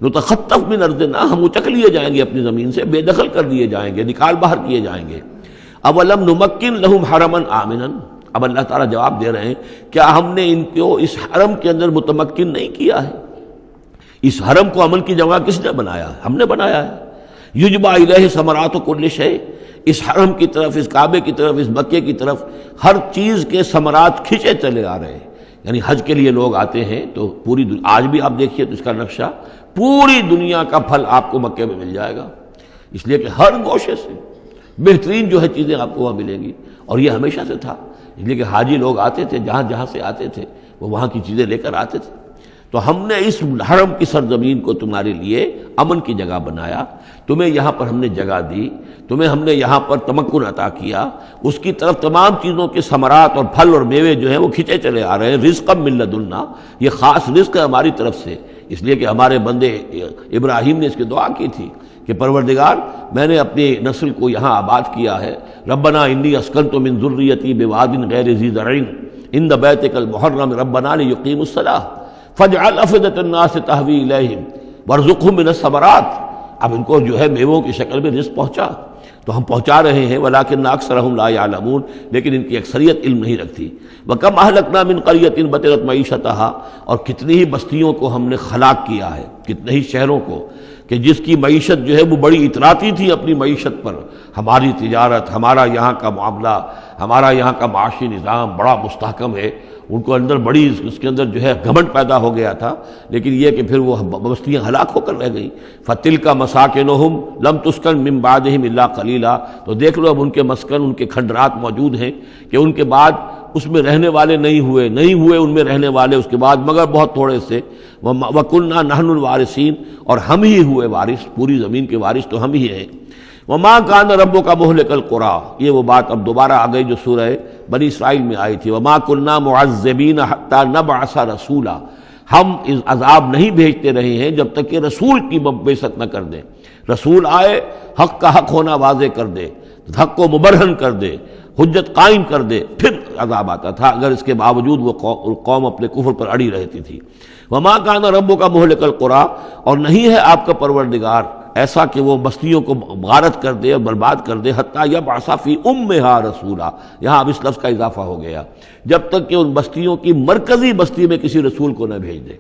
[SPEAKER 2] نتخطف من ارضنا، ہم اچک لیے جائیں گے اپنی زمین سے، بے دخل کر دیے جائیں گے، نکال باہر کیے جائیں گے۔ اولم نمکن لہم حرما آمنا، اب اللہ تعالیٰ جواب دے رہے ہیں کیا ہم نے ان کو اس حرم کے اندر متمکن نہیں کیا ہے؟ اس حرم کو امن کی جگہ کس نے بنایا؟ ہم نے بنایا ہے۔ یجبا الیہ ثمرات کل شیء، اس حرم کی طرف، اس کعبے کی طرف، اس مکے کی طرف ہر چیز کے ثمرات کھینچے چلے آ رہے ہیں۔ یعنی حج کے لیے لوگ آتے ہیں تو پوری آج بھی آپ دیکھیے تو اس کا نقشہ، پوری دنیا کا پھل آپ کو مکے میں مل جائے گا، اس لیے کہ ہر گوشے سے بہترین جو ہے چیزیں آپ کو وہاں ملیں گی، اور یہ ہمیشہ سے تھا، اس لیے کہ حاجی لوگ آتے تھے، جہاں جہاں سے آتے تھے وہ وہاں کی چیزیں لے کر آتے تھے۔ تو ہم نے اس حرم کی سرزمین کو تمہارے لیے امن کی جگہ بنایا، تمہیں یہاں پر ہم نے جگہ دی، تمہیں ہم نے یہاں پر تمکن عطا کیا، اس کی طرف تمام چیزوں کے ثمرات اور پھل اور میوے جو ہیں وہ کھینچے چلے آ رہے ہیں، رزقا من لدنا، یہ خاص رزق ہے ہماری طرف سے، اس لیے کہ ہمارے بندے ابراہیم نے اس کی دعا کی تھی کہ پروردگار میں نے اپنی نسل کو یہاں آباد کیا ہے، ربنا انی اسکنت من ذریتی بواد غیر ذی زرع عند بیتک المحرم ربنا لیقیموا الصلاۃ فاجعل افئدۃ الناس تہوی الیہم وارزقہم من الثمرات۔ اب ان کو جو ہے میووں کی شکل میں رزق پہنچا تو ہم پہنچا رہے ہیں، ولکن اکثرہم لا یعلمون، لیکن ان کی اکثریت علم نہیں رکھتی۔ وکم اہلکنا من قریۃ بطرت معیشتہا، اور کتنی ہی بستیوں کو ہم نے ہلاک کیا ہے، کتنے ہی شہروں کو کہ جس کی معیشت جو ہے وہ بڑی اتراتی تھی اپنی معیشت پر، ہماری تجارت، ہمارا یہاں کا معاملہ، ہمارا یہاں کا معاشی نظام بڑا مستحکم ہے، ان کو اندر بڑی اس کے اندر جو ہے گھمنڈ پیدا ہو گیا تھا، لیکن یہ کہ پھر وہ بستیاں ہلاک ہو کر رہ گئیں۔ فَتِلْكَ مَسَاكِنُهُمْ لَمْ تُسْكَنْ مِنْ بَعْدِهِمْ إِلَّا قَلِيلًا، تو دیکھ لو اب ان کے مسکن، ان کے کھنڈرات موجود ہیں کہ ان کے بعد اس میں رہنے والے نہیں ہوئے ان میں رہنے والے اس کے بعد مگر بہت تھوڑے سے۔ وَكُنَّا نَحْنُ الْوَارِثِينَ، اور ہم ہی ہوئے وارث، پوری زمین کے وارث تو ہم ہی ہیں۔ وَمَا كَانَ رَبُّكَ مُهْلِكَ الْقُرَىٰ، یہ وہ بات اب دوبارہ آ گئی جو سورہ بنی اسرائیل میں آئی تھی، وَمَا كُنَّا مُعَذِّبِينَ حَتَّىٰ نَبْعَثَ رَسُولًا، ہم اس عذاب نہیں بھیجتے رہے ہیں جب تک کہ رسول کی بعثت نہ کر دیں، رسول آئے حق کا حق ہونا واضح کر دے، حق کو مبرہن کر دے، حجت قائم کر دے، پھر عذاب آتا تھا، اگر اس کے باوجود وہ قوم اپنے کفر پر اڑی رہتی تھی۔ وَمَا كَانَ رَبُّكَ مُهْلِكَ الْقُرَىٰ، اور نہیں ہے آپ کا پروردگار ایسا کہ وہ بستیوں کو غارت کر دے اور برباد کر دے، حتیٰ یبعث فی امہا رسولا، یہاں اب اس لفظ کا اضافہ ہو گیا، جب تک کہ ان بستیوں کی مرکزی بستی میں کسی رسول کو نہ بھیج دے۔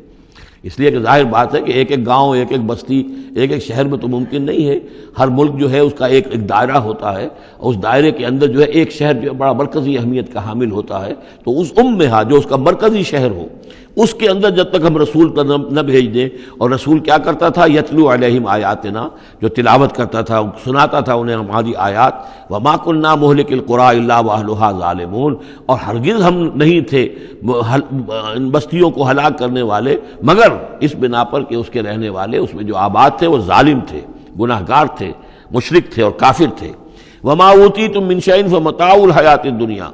[SPEAKER 2] اس لیے کہ ظاہر بات ہے کہ ایک ایک گاؤں، ایک ایک بستی، ایک ایک شہر میں تو ممکن نہیں ہے، ہر ملک جو ہے اس کا ایک دائرہ ہوتا ہے، اور اس دائرے کے اندر جو ہے ایک شہر جو بڑا مرکزی اہمیت کا حامل ہوتا ہے، تو اس امہا جو اس کا مرکزی شہر ہو، اس کے اندر جب تک ہم رسول نہ بھیج دیں۔ اور رسول کیا کرتا تھا؟ یتلو علیہم آیاتنا، جو تلاوت کرتا تھا، سناتا تھا انہیں ہماری آیات۔ وما کنا مہلک القریٰ الا واہلھا ظالمون، اور ہرگز ہم نہیں تھے ان بستیوں کو ہلاک کرنے والے مگر اس بنا پر کہ اس کے رہنے والے، اس میں جو آباد تھے وہ ظالم تھے، گناہگار تھے، مشرک تھے اور کافر تھے۔ وما اوتیتم من شیء فمتاع الحیات الدنیا،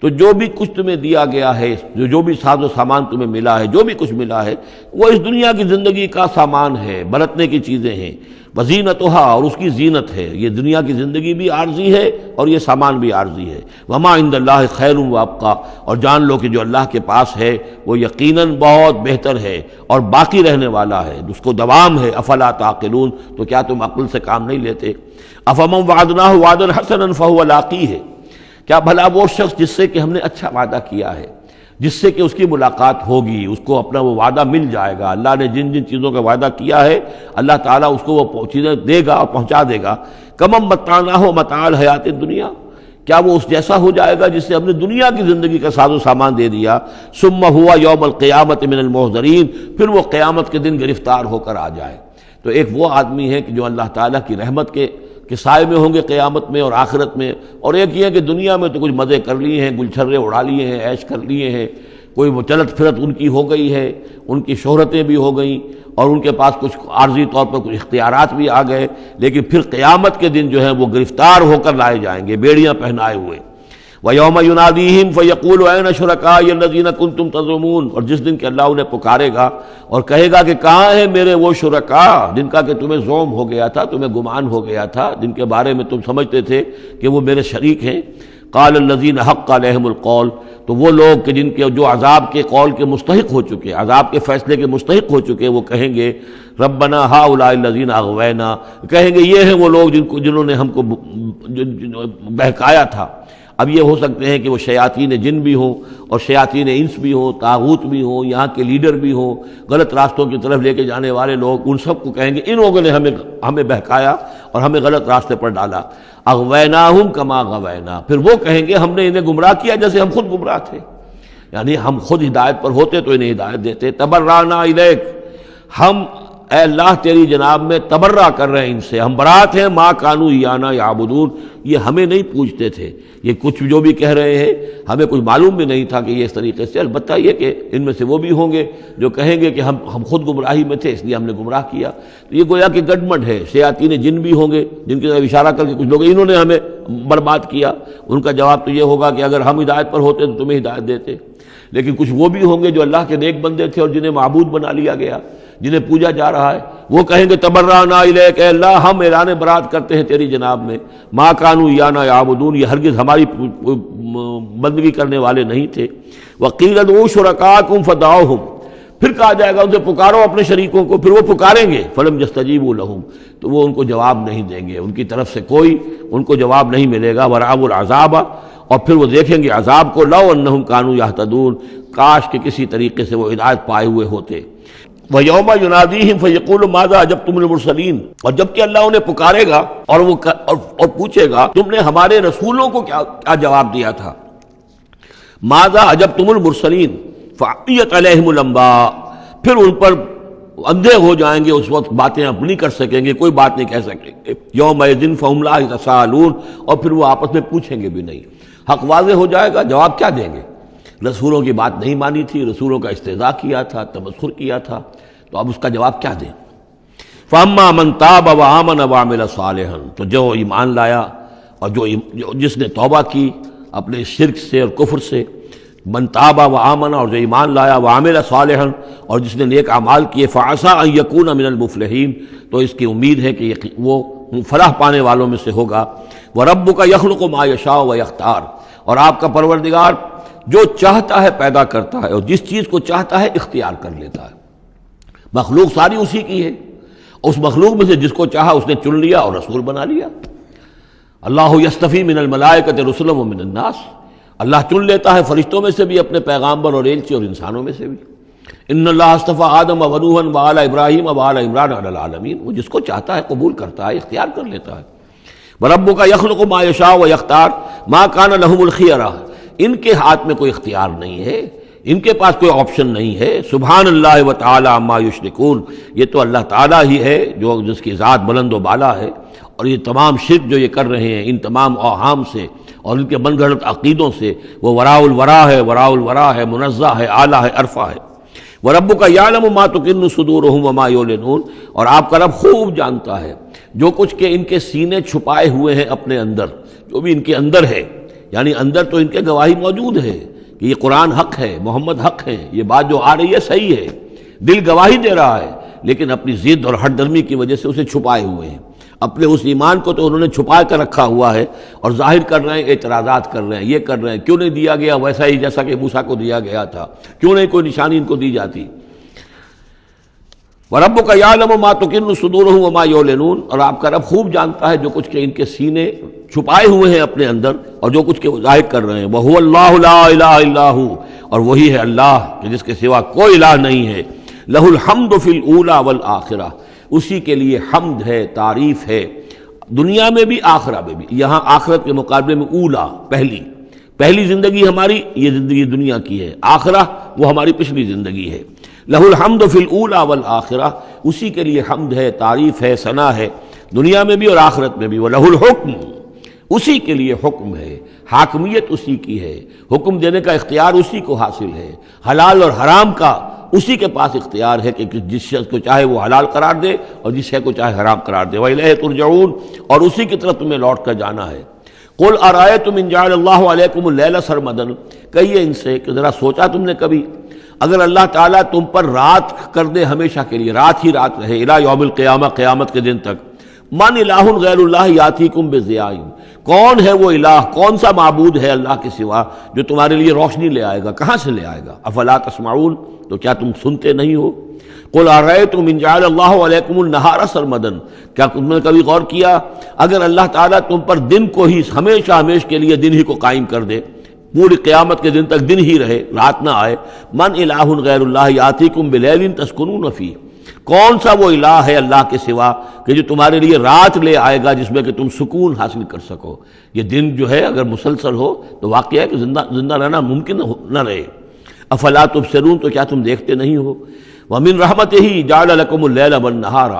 [SPEAKER 2] تو جو بھی کچھ تمہیں دیا گیا ہے، جو بھی ساز و سامان تمہیں ملا ہے، جو بھی کچھ ملا ہے، وہ اس دنیا کی زندگی کا سامان ہے، برتنے کی چیزیں ہیں، وزینتھا، اور اس کی زینت ہے۔ یہ دنیا کی زندگی بھی عارضی ہے اور یہ سامان بھی عارضی ہے۔ وما عند اللہ خیر وابقیٰ، اور جان لو کہ جو اللہ کے پاس ہے وہ یقیناً بہت بہتر ہے اور باقی رہنے والا ہے، اس کو دوام ہے۔ افلا تعقلون، تو کیا تم عقل سے کام نہیں لیتے؟ افمن وعدناہ وعدا حسنا فہو لاقیہ، کیا بھلا وہ شخص جس سے کہ ہم نے اچھا وعدہ کیا ہے، جس سے کہ اس کی ملاقات ہوگی، اس کو اپنا وہ وعدہ مل جائے گا، اللہ نے جن جن چیزوں کا وعدہ کیا ہے اللہ تعالیٰ اس کو وہ چیزیں دے گا اور پہنچا دے گا۔ کمم متعناہ متاع الحیات الدنیا، کیا وہ اس جیسا ہو جائے گا جس سے ہم نے دنیا کی زندگی کا ساز و سامان دے دیا؟ ثم ہوا یوم القیامت من المحضرین، پھر وہ قیامت کے دن گرفتار ہو کر آ جائے۔ تو ایک وہ آدمی ہے کہ جو اللہ تعالیٰ کی رحمت کے سائے میں ہوں گے قیامت میں اور آخرت میں، اور ایک یہ کہ دنیا میں تو کچھ مزے کر لیے ہیں، گل چھرے اڑا لیے ہیں، عیش کر لیے ہیں، کوئی وہ چلت پھرت ان کی ہو گئی ہے، ان کی شہرتیں بھی ہو گئیں اور ان کے پاس کچھ عارضی طور پر کچھ اختیارات بھی آ گئے، لیکن پھر قیامت کے دن جو ہے وہ گرفتار ہو کر لائے جائیں گے بیڑیاں پہنائے ہوئے۔ وَيَوْمَ يُنَادِيهِمْ فَيَقُولُ أَيْنَ شُرَكَائِيَ الَّذِينَ كُنتُمْ تَزْعُمُونَ، اور جس دن کہ اللہ انہیں پکارے گا اور کہے گا کہ کہاں ہیں میرے وہ شرکاء جن کا کہ تمہیں زوم ہو گیا تھا، تمہیں گمان ہو گیا تھا، جن کے بارے میں تم سمجھتے تھے کہ وہ میرے شریک ہیں۔ قال الذین حق علیہم القول، تو وہ لوگ کہ جن کے جو عذاب کے قول کے مستحق ہو چکے، عذاب کے فیصلے کے مستحق ہو چکے، وہ کہیں گے ربنا ہؤلاء الذین اغوینا، کہیں گے یہ ہیں وہ لوگ جنہوں نے ہم کو بہکایا تھا۔ اب یہ ہو سکتے ہیں کہ وہ شیاطین جن بھی ہوں اور شیاطین انس بھی ہوں، طاغوت بھی ہوں، یہاں کے لیڈر بھی ہوں، غلط راستوں کی طرف لے کے جانے والے لوگ، ان سب کو کہیں گے ان لوگوں نے ہمیں بہکایا اور ہمیں غلط راستے پر ڈالا۔ اغویناہم کما غوینا، پھر وہ کہیں گے ہم نے انہیں گمراہ کیا جیسے ہم خود گمراہ تھے، یعنی ہم خود ہدایت پر ہوتے تو انہیں ہدایت دیتے۔ تبرأنا الیک، ہم اے اللہ تیری جناب میں تبرہ کر رہے ہیں ان سے، ہم برات ہیں، ما کانوا ایانا یعبدون، یہ ہمیں نہیں پوجتے تھے، یہ کچھ جو بھی کہہ رہے ہیں ہمیں کچھ معلوم بھی نہیں تھا کہ یہ اس طریقے سے، البتہ یہ کہ ان میں سے وہ بھی ہوں گے جو کہیں گے کہ ہم خود گمراہی میں تھے اس لیے ہم نے گمراہ کیا۔ تو یہ گویا کہ گڈمڈ ہے، شیاطین جن بھی ہوں گے جن کی طرف اشارہ کر کے کچھ لوگ انہوں نے ہمیں برباد کیا، ان کا جواب تو یہ ہوگا کہ اگر ہم ہدایت پر ہوتے تو تمہیں ہدایت دیتے۔ لیکن کچھ وہ بھی ہوں گے جو اللہ کے نیک بندے تھے اور جنہیں معبود بنا لیا گیا، جنہیں پوجا جا رہا ہے، وہ کہیں گے تبرأنا الیک، اے اللہ ہم اعلان برات کرتے ہیں تیری جناب میں، ما کانوا ایانا یعبدون، یہ ہرگز ہماری بندگی کرنے والے نہیں تھے۔ وقیل ادعوا شرکاءکم فدعوہم، پھر کہا جائے گا ان سے پکارو اپنے شریکوں کو، پھر وہ پکاریں گے، فلم یستجیبوا لہم، تو وہ ان کو جواب نہیں دیں گے، ان کی طرف سے کوئی ان کو جواب نہیں ملے گا۔ ورأوا العذاب، اور پھر وہ دیکھیں گے عذاب کو، لو انہم کانوا یہتدون، کاش کہ کسی طریقے سے وہ ہدایت پائے ہوئے ہوتے۔ وَيَوْمَ يُنَادِيهِمْ فَيَقُولُ مَاذَا أَجَبْتُمُ الْمُرْسَلِينَ، اور جب کہ اللہ انہیں پکارے گا اور وہ اور پوچھے گا تم نے ہمارے رسولوں کو کیا جواب دیا تھا۔ مَاذَا أَجَبْتُمُ الْمُرْسَلِينَ فَعِّيَتْ عَلَيْهِمُ الْأَنْبَاءُ، پھر ان پر اندھے ہو جائیں گے، اس وقت باتیں اب نہیں کر سکیں گے، کوئی بات نہیں کہہ سکیں گے۔ یومئذ فہم لا یتساءلون، اور پھر وہ آپس میں پوچھیں گے بھی نہیں، حق واضح ہو جائے گا، جواب کیا دیں گے؟ رسولوں کی بات نہیں مانی تھی، رسولوں کا استہزاء کیا تھا، تمسخر کیا تھا، تو اب اس کا جواب کیا دیں؟ فَأَمَّا مَنْ تَابَ وَآمَنَ وَعَمِلَ صَالِحًا، تو جو ایمان لایا اور جس نے توبہ کی اپنے شرک سے اور کفر سے، من تاب وآمن، اور جو ایمان لایا، وعمل صالحا، اور جس نے نیک اعمال کیے، فعسى ان یکون من المفلحین، تو اس کی امید ہے کہ وہ فلاح پانے والوں میں سے ہوگا۔ وربک یخلق ما یشاء ویختار، اور آپ کا پروردگار جو چاہتا ہے پیدا کرتا ہے اور جس چیز کو چاہتا ہے اختیار کر لیتا ہے۔ مخلوق ساری اسی کی ہے، اس مخلوق میں سے جس کو چاہا اس نے چن لیا اور رسول بنا لیا۔ اللہ یصطفی من الملائکۃ رسلا ومن الناس، اللہ چن لیتا ہے فرشتوں میں سے بھی اپنے پیغامبر اور ایلچی، اور انسانوں میں سے بھی۔ ان اللہ اصطفیٰ آدم ونوحا وآل ابراہیم وآل عمران علی العالمین، وہ جس کو چاہتا ہے قبول کرتا ہے، اختیار کر لیتا ہے۔ وربک یخلق ما یشاء ویختار ما کان لہم الخیرہ، ان کے ہاتھ میں کوئی اختیار نہیں ہے، ان کے پاس کوئی آپشن نہیں ہے۔ سبحان اللہ وتعالی عما یشرکون، یہ تو اللہ تعالیٰ ہی ہے جو جس کی ذات بلند و بالا ہے، اور یہ تمام شرک جو یہ کر رہے ہیں ان تمام اوہام سے اور ان کے من گھڑت عقیدوں سے، وہ وراء الورا ہے، وراء الورا ہے، منزہ ہے، اعلیٰ ہے، عرفہ ہے۔ وَرَبُّكَ يَعْلَمُ مَا تُكِنُّ صُدُورُهُمْ وَمَا يُعْلِنُونَ، اور آپ کا رب خوب جانتا ہے جو کچھ کہ ان کے سینے چھپائے ہوئے ہیں اپنے اندر، جو بھی ان کے اندر ہے، یعنی اندر تو ان کے گواہی موجود ہے کہ یہ قرآن حق ہے، محمد حق ہے، یہ بات جو آ رہی ہے صحیح ہے، دل گواہی دے رہا ہے، لیکن اپنی ضد اور ہٹ درمی کی وجہ سے اسے چھپائے ہوئے ہیں۔ اپنے اس ایمان کو تو انہوں نے چھپا کر رکھا ہوا ہے اور ظاہر کر رہے ہیں، اعتراضات کر رہے ہیں، یہ کر رہے ہیں کیوں نہیں دیا گیا ویسا ہی جیسا کہ موسیٰ کو دیا گیا تھا، کیوں نہیں کوئی نشانی ان کو دی جاتی۔ وَرَبُّكَ يَعْلَمُ مَا تُكِنُّ صُدُورُهُمْ وَمَا يُعْلِنُونَ، اور آپ کا رب خوب جانتا ہے جو کچھ کہ ان کے سینے چھپائے ہوئے ہیں اپنے اندر اور جو کچھ کہ وہ ظاہر کر رہے ہیں۔ وَهُوَ اللَّهُ لَا إِلَٰهَ إِلَّا هُوَ، اور وہی ہے اللہ کہ جس کے سوا کوئی الہ نہیں ہے۔ لَهُ الْحَمْدُ فِي الْأُولَىٰ وَالْآخِرَةِ، اسی کے لیے حمد ہے، تعریف ہے، دنیا میں بھی آخرہ میں بھی۔ یہاں آخرت کے مقابلے میں اولا، پہلی زندگی ہماری یہ زندگی دنیا کی ہے، آخرہ وہ ہماری پچھلی زندگی ہے۔ لہ الحمد فی الاولی والآخرہ، اسی کے لیے حمد ہے، تعریف ہے، ثنا ہے، دنیا میں بھی اور آخرت میں بھی۔ وَلَهُ الْحُکْمُ، اسی کے لیے حکم ہے، حاکمیت اسی کی ہے، حکم دینے کا اختیار اسی کو حاصل ہے، حلال اور حرام کا اسی کے پاس اختیار ہے کہ جس شخص کو چاہے وہ حلال قرار دے اور جس شے کو چاہے حرام قرار دے۔ وَإِلَيْهِ تُرْجَعُونَ، اور اسی کی طرف تمہیں لوٹ کر جانا ہے۔ قُلْ أَرَأَيْتُمْ إِنْ جَعَلَ اللَّهُ عَلَيْكُمُ اللَّيْلَ سَرْمَدًا، کہیے ان سے کہ ذرا سوچا تم نے کبھی اگر اللہ تعالیٰ تم پر رات کر دے ہمیشہ کے لیے، رات ہی رات رہے، الی یوم القیامہ، قیامت کے دن تک، من الہ غیر اللہ یاتیکم بضیاء، کون ہے وہ الہ، کون سا معبود ہے اللہ کے سوا جو تمہارے لیے روشنی لے آئے گا، کہاں سے لے آئے گا؟ افلا تسمعون، تو کیا تم سنتے نہیں ہو؟ قل ارأیتم ان جعل اللہ علیکم النہار سرمدا، کیا تم نے کبھی غور کیا اگر اللہ تعالیٰ تم پر دن کو ہی ہمیشہ کے لیے دن ہی کو قائم کر دے، پوری قیامت کے دن تک دن ہی رہے، رات نہ آئے، من الہ غیر اللہ یاتیکم بلیل تسکنون فیہ، کون سا وہ الہ ہے اللہ کے سوا کہ جو تمہارے لیے رات لے آئے گا جس میں کہ تم سکون حاصل کر سکو؟ یہ دن جو ہے اگر مسلسل ہو تو واقعہ ہے کہ زندہ رہنا ممکن نہ رہے۔ افلا تبصرون، تو کیا تم دیکھتے نہیں ہو؟ وَمِن رحمتہ جعل لکم اللیل والنہار،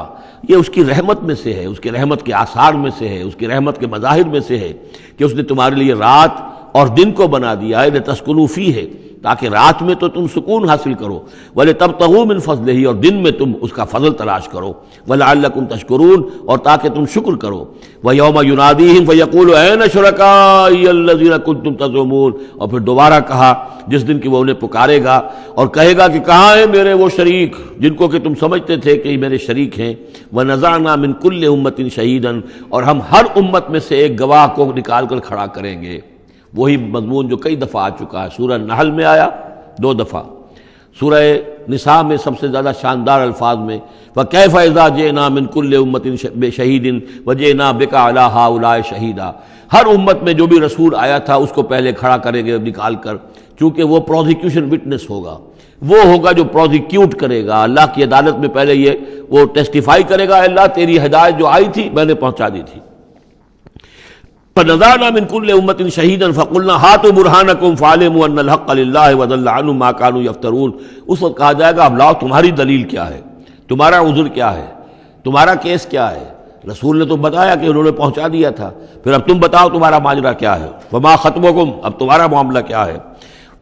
[SPEAKER 2] یہ اس کی رحمت میں سے ہے، اس کی رحمت کے آثار میں سے ہے، اس کی رحمت کے مظاہر میں سے ہے کہ اس نے تمہارے لیے رات اور دن کو بنا دیا ہے، لتسکنوا فیہ، تاکہ رات میں تو تم سکون حاصل کرو، وَلِتَبْتَغُوا مِن فَضْلِهِ، اور دن میں تم اس کا فضل تلاش کرو، وَلَعَلَّكُمْ تَشْكُرُونَ، اور تاکہ تم شکر کرو۔ وَيَوْمَ يُنَادِيهِمْ فَيَقُولُ أَيْنَ شُرَكَائِيَ الَّذِينَ كُنتُمْ تَزْعُمُونَ، اور پھر دوبارہ کہا جس دن کہ وہ انہیں پکارے گا اور کہے گا کہ کہاں ہیں میرے وہ شریک جن کو کہ تم سمجھتے تھے کہ یہ میرے شریک ہیں۔ وَنَزَعْنَا مِن كُلِّ أُمَّةٍ شَهِيدًا، اور ہم ہر امت میں سے ایک گواہ کو نکال کر کھڑا کریں گے۔ وہی مضمون جو کئی دفعہ آ چکا ہے، سورہ نحل میں آیا 2 دفعہ، سورہ نساء میں سب سے زیادہ شاندار الفاظ میں فَكَيْفَ إِذَا جِئْنَا مِن كُلِّ أُمَّةٍ بِشَهِيدٍ وَجِئْنَا بِكَ عَلَىٰ هَٰؤُلَاءِ شَهِيدًا، ہر امت میں جو بھی رسول آیا تھا اس کو پہلے کھڑا کریں گے نکال کر، چونکہ وہ پروزیکیوشن وٹنس ہوگا، وہ ہوگا جو پروزیکیوٹ کرے گا اللہ کی عدالت میں، پہلے یہ وہ ٹیسٹیفائی کرے گا، اللہ تیری ہدایت جو آئی تھی میں نے پہنچا دی تھی۔ فَنَزَعْنَا مِن كُلِّ أُمَّةٍ شَهِيدًا فَقُلْنَا هَاتُوا بُرْهَانَكُمْ فَعَلِمُوا أَنَّ الْحَقَّ لِلَّهِ وَضَلَّ عَنْهُمْ مَا كَانُوا يَفْتَرُونَ، اس وقت کہا جائے گا اب لاؤ تمہاری دلیل کیا ہے، تمہارا عذر کیا ہے، تمہارا کیس کیا ہے؟ رسول نے تو بتایا کہ انہوں نے پہنچا دیا تھا، پھر اب تم بتاؤ تمہارا ماجرا کیا ہے، وَمَا خَطْبُكُمْ، اب تمہارا معاملہ کیا ہے؟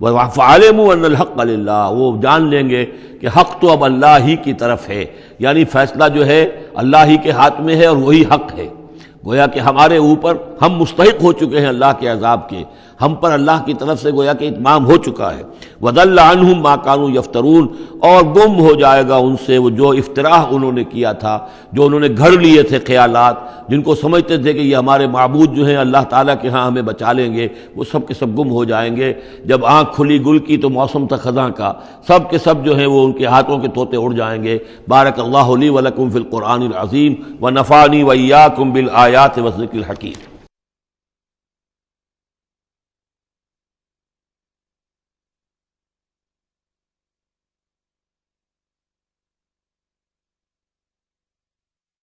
[SPEAKER 2] فَعَلِمُوا أَنَّ الْحَقَّ لِلَّهِ، وہ جان لیں گے کہ حق تو اب اللہ ہی کی طرف ہے، یعنی فیصلہ جو ہے اللہ ہی کے ہاتھ میں ہے اور وہی حق ہے۔ گویا کہ ہمارے اوپر ہم مستحق ہو چکے ہیں اللہ کے عذاب کے، ہم پر اللہ کی طرف سے گویا کہ اتمام ہو چکا ہے۔ وَضَلَّ عَنْهُمْ مَا كَانُوا يَفْتَرُونَ، اور گم ہو جائے گا ان سے وہ جو افتراء انہوں نے کیا تھا، جو انہوں نے گھڑ لیے تھے خیالات، جن کو سمجھتے تھے کہ یہ ہمارے معبود جو ہیں اللہ تعالیٰ کے ہاں ہمیں بچا لیں گے، وہ سب کے سب گم ہو جائیں گے۔ جب آنکھ کھلی گل کی تو موسم تھا خزاں کا، سب کے سب جو ہیں وہ ان کے ہاتھوں کے طوطے اڑ جائیں گے۔ بارک اللہ لی ولکم فی القرآن العظیم ونفعنی وإیاکم بالآیات والذکر الحکیم۔